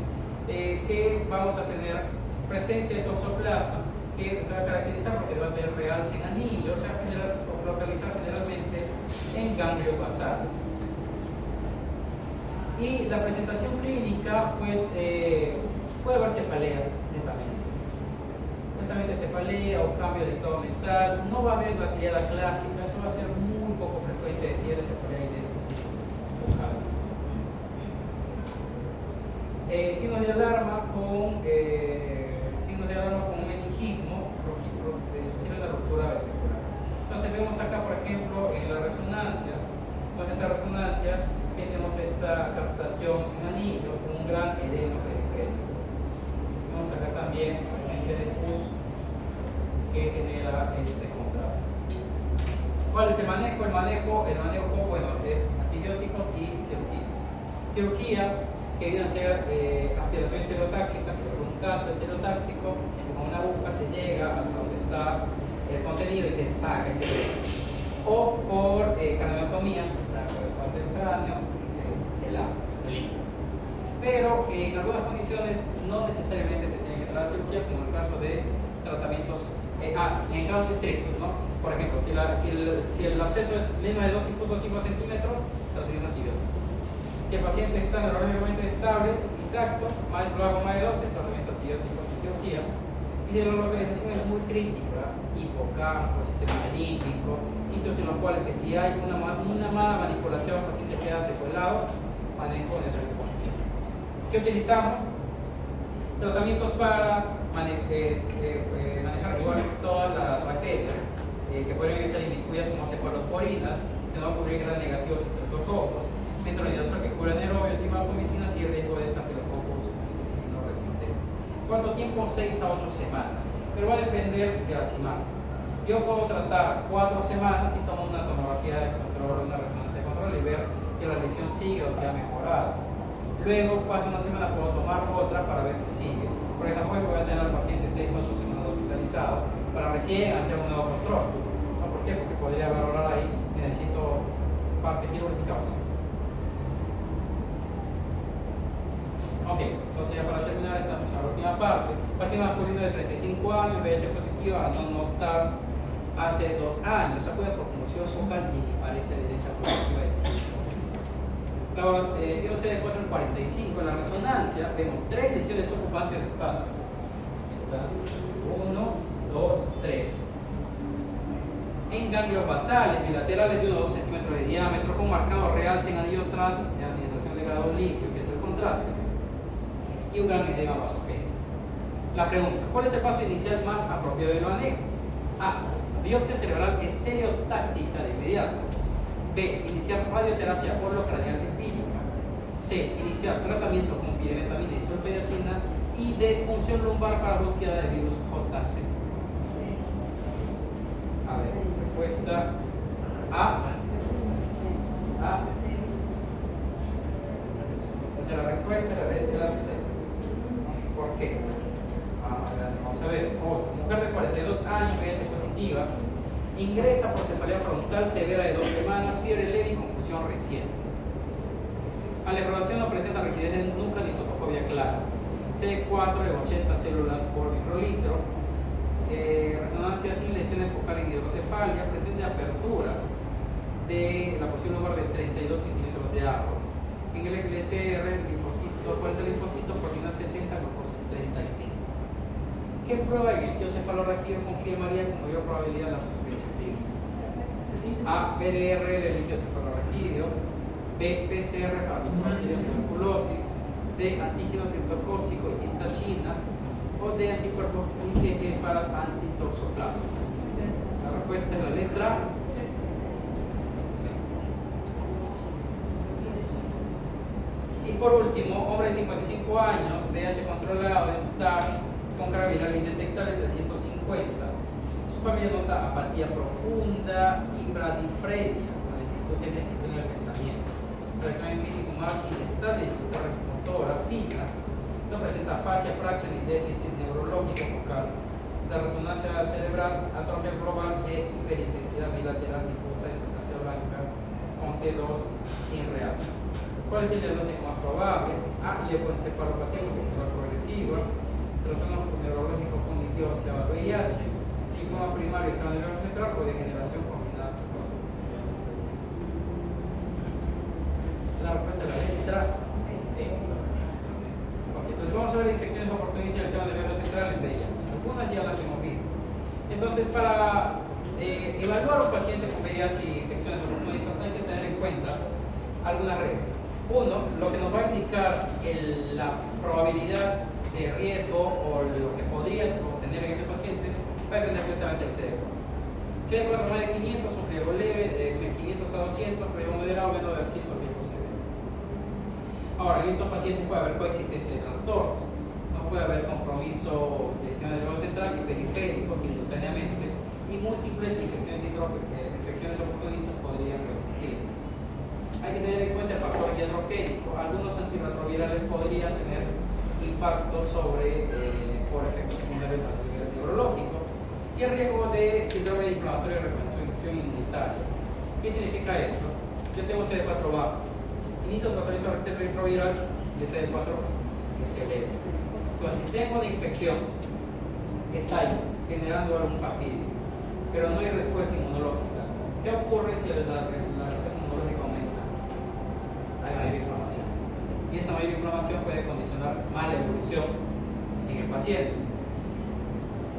que vamos a tener presencia de toxoplasma, que se va a caracterizar porque va a tener realce en anillo, se va a localizar generalmente en ganglios basales. Y la presentación clínica, pues, puede haber cefalea, netamente cefalea o cambio de estado mental. No va a haber la triada clásica, eso va a ser muy poco frecuente de fiebre, cefalea y déficit focal. Signos de alarma con meningismo, sugiere la ruptura ventricular. Entonces vemos acá, por ejemplo, en la resonancia, con esta resonancia, que tenemos esta captación en anillo con un gran edema periférico. Vemos acá también presencia de pus que genera este contraste. ¿Cuál es el manejo? El manejo, bueno, es antibióticos y cirugía. Cirugía, que viene a ser aspiraciones celotáxicas, en un caso es celotáxico, con una aguja se llega hasta donde está el contenido y se saca ese edema. O por craniotomía, se saca parte del cráneo y se lava, se limpia. Pero en algunas condiciones no necesariamente se tiene que tratar cirugía, como en el caso de tratamientos en casos estrictos, ¿no? Por ejemplo, si el absceso es menos de 2.5 centímetros, se utiliza antibiótico. Si el paciente está neurológicamente estable y intacto, luego más de 12, tratamiento antibiótico y cirugía. Y si la localización es muy crítica, hipocampo, sistema límbico, sitios en los cuales que si hay una mala manipulación, el paciente queda secuelado, manejo de frecuencia. ¿Qué utilizamos? Tratamientos para manejar igual todas las bacterias que pueden ser inmiscuidas como cefalosporinas, que no va a cubrir gran negativos estreptococos, metronidazol que cubre anaerobios y vancomicinas y el riesgo de estafilococos penicilino resistente. ¿Cuánto tiempo? 6 a 8 semanas, pero va a depender de las imágenes. Yo puedo tratar 4 semanas y tomo una tomografía de control, una resonancia de control y ver si la lesión sigue o se ha mejorado. Luego, paso una semana, puedo tomar otra para ver si sigue, porque tampoco voy a tener al paciente 6 o 8 semanas hospitalizado para recién hacer un nuevo control. ¿No? ¿Por qué? Porque podría valorar ahí que necesito parte quirúrgica o no. Ok, entonces ya para terminar estamos en la última parte. Paciente masculino de 35 años, VIH positivo, a no notar hace 2 años, acude por conmoción focal y parece derecha positiva de 5 meses. Tiene CD4 en 45, en la resonancia vemos 3 lesiones ocupantes de espacio. Está 1, 2, 3. En ganglios basales bilaterales de 1 o 2 centímetros de diámetro, con marcado real sin anillo tras administración de gadolitio, que es el contraste, y un gran edema vasogénico. La pregunta: ¿cuál es el paso inicial más apropiado de manejo? A. Biopsia cerebral estereotáctica de inmediato. B. Iniciar radioterapia orocranial empírica. C. Iniciar tratamiento con piremetamina y sulfadiazina. Y D. Punción lumbar para búsqueda de virus JC. A ver, respuesta A. Entonces la respuesta es la C. ¿Por qué? Vamos a ver. Mujer de 42 años, VIH positiva, ingresa por cefalea frontal severa de 2 semanas, fiebre leve y confusión reciente. A la exploración no presenta rigidez de nuca ni fotofobia clara. CD4 de 80 células por microlitro. Resonancia sin lesiones focales y hidrocefalia. Presión de apertura de la posición lumbar de 32 centímetros de agua. En el LCR, linfocito, 40 linfocitos, proteína 70, glucosa 35. ¿Qué prueba de ictiocefalorraquídeo confirmaría con mayor probabilidad la sospecha clínica? A. PDR de ictiocefalorraquídeo. B. PCR para microarteria tuberculosis. D. Antígeno criptocócico y tinta china. O D. Anticuerpos IgG para antitoxoplasma. La respuesta es la letra C. Y por último, hombre de 55 años, VIH controlado en TAC con carga viral indetectable 350. Su familia nota apatía profunda y bradifrenia, con lentitud genética en el pensamiento. El examen físico más inestable, dificultad motora fina, no presenta afasia, praxia ni déficit neurológico focal. La resonancia cerebral, atrofia global e hiperintensidad bilateral difusa de sustancia blanca con T2 sin real. ¿Cuál es el diagnóstico más probable? A. Leucoencefalopatía progresiva, trastorno neurológico cognitivo asociado al VIH, linfoma primario y nervioso central o degeneración combinada. La respuesta es la letra B. Ok, entonces vamos a ver infecciones oportunistas del sistema nervioso central en VIH. Algunas ya las hemos visto. Entonces, para evaluar a un paciente con VIH y infecciones oportunistas hay que tener en cuenta algunas reglas. Uno, lo que nos va a indicar la probabilidad de riesgo o lo que podría obtener en ese paciente va a depender completamente del CD4. CD4 más de 500, un riesgo leve, de 500 a 200, riesgo moderado, menos de 200, riesgo severo. Ahora, en estos pacientes puede haber coexistencia de trastornos. No puede haber compromiso del sistema nervioso central y periférico simultáneamente, y múltiples infecciones oportunistas podrían coexistir. Hay que tener en cuenta el factor iatrogénico. Algunos antirretrovirales podrían tener impacto sobre por efectos secundarios a nivel neurológico y el riesgo de síndrome inflamatorio de reconstrucción inmunitaria. ¿Qué significa esto? Yo tengo CD4 bajo, inicio el tratamiento retroviral y CD4 es eleva. Entonces, si tengo una infección que está ahí generando algún fastidio, pero no hay respuesta inmunológica, ¿qué ocurre si la respuesta inmunológica aumenta? Hay mayor inflamación. Y y esta mayor inflamación puede condicionar mala evolución en el paciente.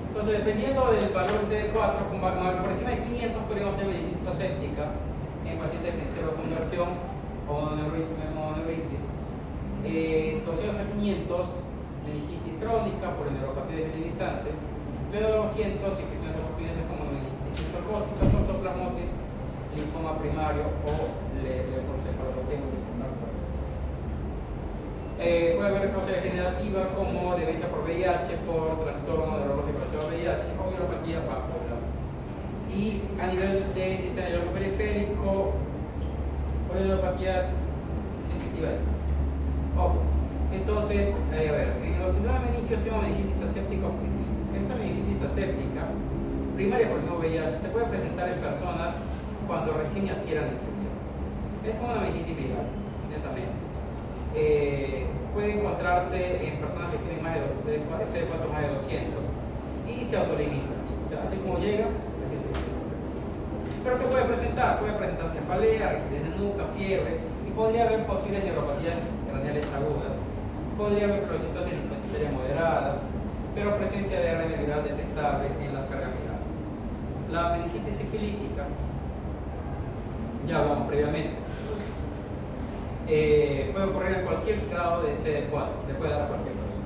Entonces, dependiendo del valor CD4, por encima de 500 podríamos hacer meningitis aséptica en pacientes con seroconversión o mononeuritis. 200 a 500, meningitis crónica por neuropatía desmielizante, pero 200 infecciones oportunidades como meningitis trombósica, toxoplasmosis, linfoma primario o leucocefalopatía multifocal. Puede haber causa degenerativa como demencia por VIH, por trastorno neurológico asociado a VIH o neuropatía vascular. Y a nivel de sistema nervioso periférico, neuropatía sensitiva esta. Ok, entonces, a ver, en los síndromes meningios tenemos meningitis aséptica o sifílica. Esa meningitis aséptica, primaria por el mismo VIH, se puede presentar en personas cuando recién adquieran la infección. Es como una meningitis viral, netamente. Puede encontrarse en personas que tienen más de CD4 más de 200 y se autolimitan. O sea, así como llega, así se limita. Pero ¿qué puede presentar? Puede presentar cefalea, rigidez de nuca, fiebre, y podría haber posibles neuropatías craneales agudas, podría haber procesitos de linfociteria moderada, pero presencia de ARN viral detectable en las cargas virales. La meningitis sifilítica, ya hablamos previamente, puede ocurrir en cualquier grado de CD4, le puede dar a cualquier persona.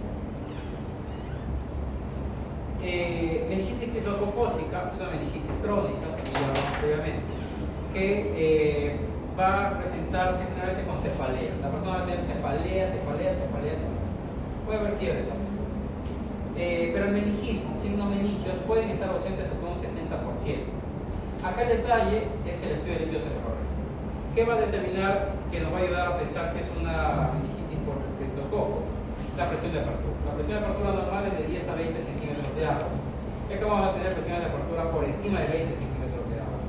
Meningitis criptococócica es una meningitis crónica, como ya hablamos previamente, que va a presentarse generalmente con cefalea. La persona va a tener cefalea. Puede haber fiebre también. Pero el meningismo, signos meningios, pueden estar ausentes hasta un 60%. Acá el detalle es el estudio del líquido cefalorraquídeo. ¿Qué va a determinar que nos va a ayudar a pensar que es una meningitis por criptococo? La presión de apertura. La presión de apertura normal es de 10 a 20 centímetros de agua. Es que vamos a tener presiones de apertura por encima de 20 centímetros de agua.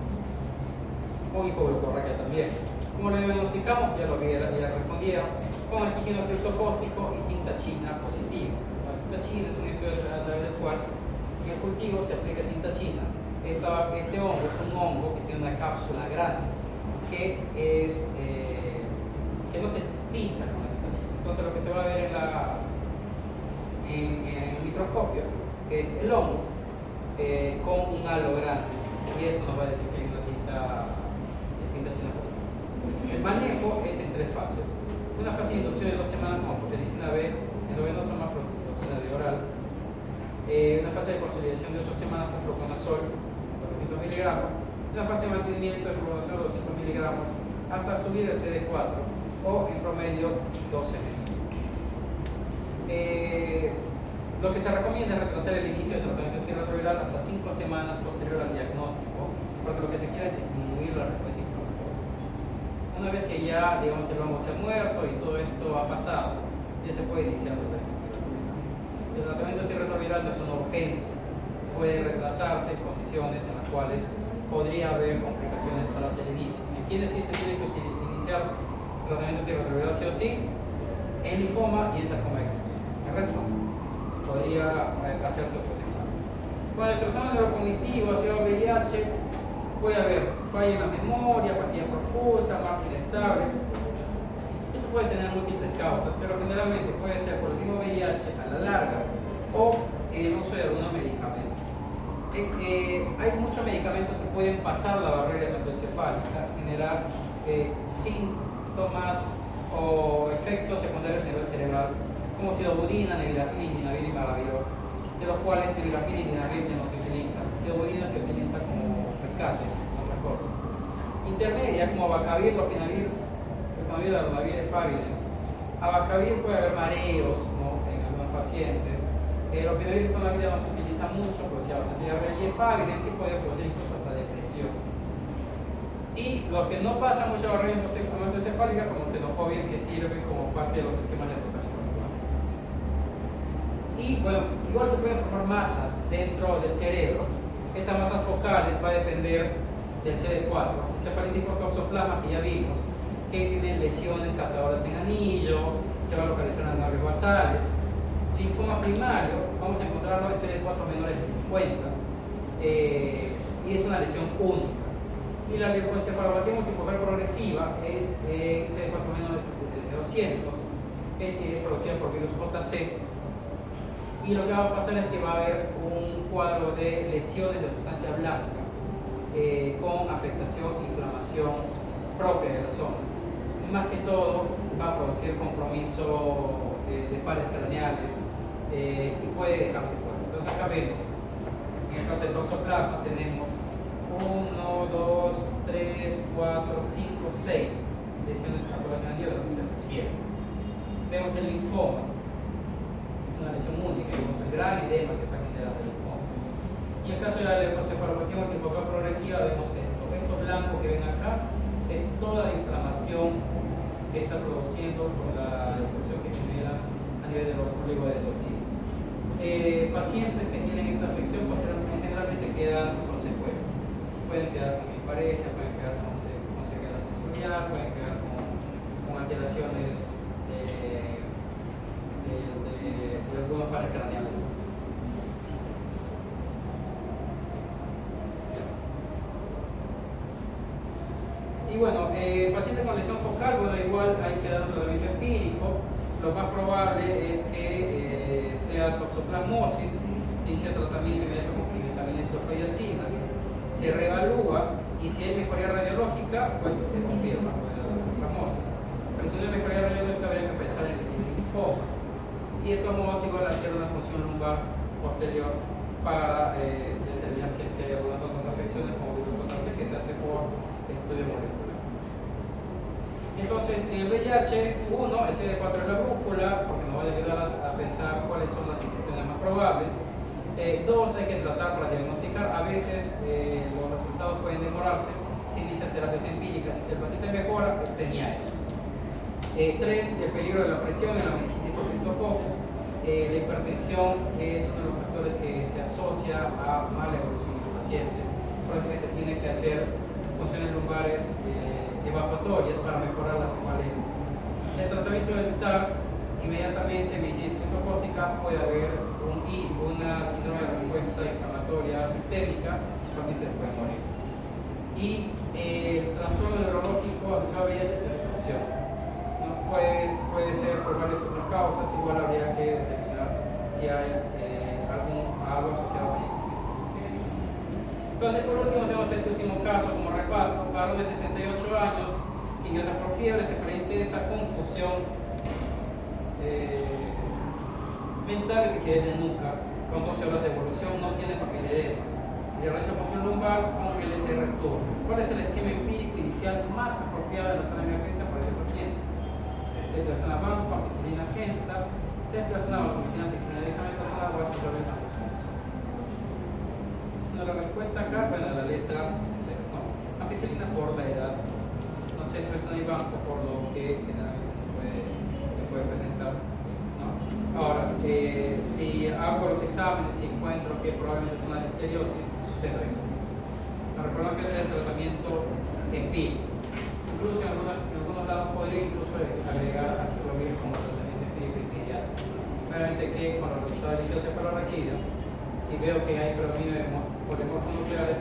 O hipoglucemia también. ¿Cómo lo diagnosticamos? Ya respondieron. Con antígeno criptocócico y tinta china positiva. La tinta china es un estudio a través del cual en el cultivo se aplica tinta china. Este hongo es un hongo que tiene una cápsula grande que no se pinta con la tinta china. Entonces lo que se va a ver en el microscopio es el hongo con un halo grande, y esto nos va a decir que hay una tinta china positiva. El manejo es en 3 fases. Una fase de inducción de 2 semanas con fotelicina B, endovenosa más fluoxetina de oral. Una fase de consolidación de 8 semanas con fluconazol, 400 miligramos. Una fase de mantenimiento de fluconazol de 200 miligramos hasta subir el CD4 o en promedio 12 meses. Lo que se recomienda es retrasar el inicio del tratamiento antirretroviral hasta 5 semanas posterior al diagnóstico, porque lo que se quiere es disminuir la respuesta inflamatoria. Una vez que ya, digamos, el hongo se ha muerto y todo esto ha pasado, ya se puede iniciar el tratamiento. El tratamiento antirretroviral no es una urgencia, puede retrasarse en condiciones en las cuales podría haber complicaciones tras el inicio. ¿En quiénes sí se tiene que iniciar el tratamiento antirretroviral sí o sí? En linfoma y en sarcoma de Kaposi. El resto podría hacerse otros exámenes. Bueno, el trastorno neurocognitivo asociado a VIH puede haber falla en la memoria, apatía profusa, más inestable. Esto puede tener múltiples causas, pero generalmente puede ser por el mismo VIH a la larga o el uso de algunos medicamentos. Hay muchos medicamentos que pueden pasar la barrera hematoencefálica, generar síntomas o efectos secundarios a nivel cerebral, como sidobudina, nevirapina, dinavir y maravir, de los cuales nevirapina y dinavir ya no se utilizan. Sidobudina se utiliza como rescate, otras cosas. Intermedia, como abacavir, lopinavir, lopinavir de Fabians. Abacavir puede haber mareos, ¿no?, en algunos pacientes. Lopinavir y tonavir no se utiliza mucho, pero si bastante diarrea, y Fabians sí puede producir incluso hasta depresión. Y los que no pasan mucho barrera hematoencefálica, como tenofovir, que sirve como parte de los esquemas de tratamiento actuales. Y bueno, igual se pueden formar masas dentro del cerebro. Estas masas focales va a depender del CD4. Encefalitis por toxoplasma, que ya vimos, que tienen lesiones captadoras en anillo, se va a localizar en nervios basales. Linfoma primario, vamos a encontrarlo en CD4 menores de 50, y es una lesión única. Y la leucoencefalopatía multifocal progresiva es CD4 menores de 200, es producida por virus JC. Y lo que va a pasar es que va a haber un cuadro de lesiones de sustancia blanca con afectación e inflamación propia de la zona. Más que todo va a producir compromiso de pares craneales y puede dejarse fuera. Entonces acá vemos, en el caso del toxoplasma tenemos 1, 2, 3, 4, 5, 6 lesiones patológicas hasta 7. Vemos el linfoma, que es una lesión única, vemos el gran edema que está generando el linfoma. Y en el caso de la leucocefalopatía multifocal progresiva vemos esto. Esto blanco que ven acá es toda la inflamación que está produciendo por la destrucción que genera a nivel de los oligodendrocitos. Pacientes que tienen esta afección generalmente quedan con secuelas. Pueden quedar con hiparesia, pueden quedar con ceguera sensorial, pueden quedar con alteraciones de algunos pares craneales. Y bueno, pacientes con lesión focal, bueno, igual hay que dar un tratamiento empírico. Lo más probable es que sea toxoplasmosis, inicia tratamiento inmediato con clinitamina y sulfadiazina, se reevalúa y si hay mejoría radiológica, pues se confirma la toxoplasmosis. Pero si no hay mejoría radiológica, habría que pensar en el linfoma. Y de todos modos, igual hacer una punción lumbar posterior para determinar si es que hay algunas otras afecciones como virus JC que se hace por estudio molecular. Entonces, en el VIH, uno, el CD4 es la brújula, porque nos va a ayudar a pensar cuáles son las infecciones más probables. Dos, hay que tratar para diagnosticar. A veces los resultados pueden demorarse. Si dicen terapias empíricas, si el paciente mejora, tenía eso. Tres, el peligro de la presión en la meningitis por criptococo. La hipertensión es uno de los factores que se asocia a mala evolución del paciente. Por eso que se tiene que hacer funciones lumbares evacuatorias para mejorar la cefalea. En el tratamiento dental, inmediatamente en meningitis criptocócica puede haber una síndrome de respuesta inflamatoria sistémica, el paciente puede morir. Y el trastorno neurológico asociado a VIH es explosión. ¿No? Puede ser por varias otras causas, igual habría que determinar si hay algo asociado a ello. Entonces, por último, tenemos este último caso como repaso: varón de 68 años, ingresa por fiebre, cefalea intensa, confusión mental y rigidez de nuca, con 12 horas de evolución, no tiene papiledema. Se realiza punción lumbar con LCR turno. ¿Cuál es el esquema empírico inicial más apropiado de la sala de emergencia para ese paciente? Se selecciona banco, ampicilina genta, se selecciona vancomicina, ampicilina, examen personal, agua, ciclones, la respuesta acá, bueno, la letra C, ¿no? Ampicilina por la edad, no se selecciona ni banco por lo que generalmente se puede presentar, ¿no? Ahora, si hago los exámenes y encuentro que probablemente es una listeriosis, suspendo eso. Recuerden que es el tratamiento empírico. Incluso en algunos lados podría incluso agregar aciclovir como tratamiento empírico inmediato. Obviamente que con los resultados del litio cefalorraquídeo, si veo que hay predominio de polimorfos nucleares,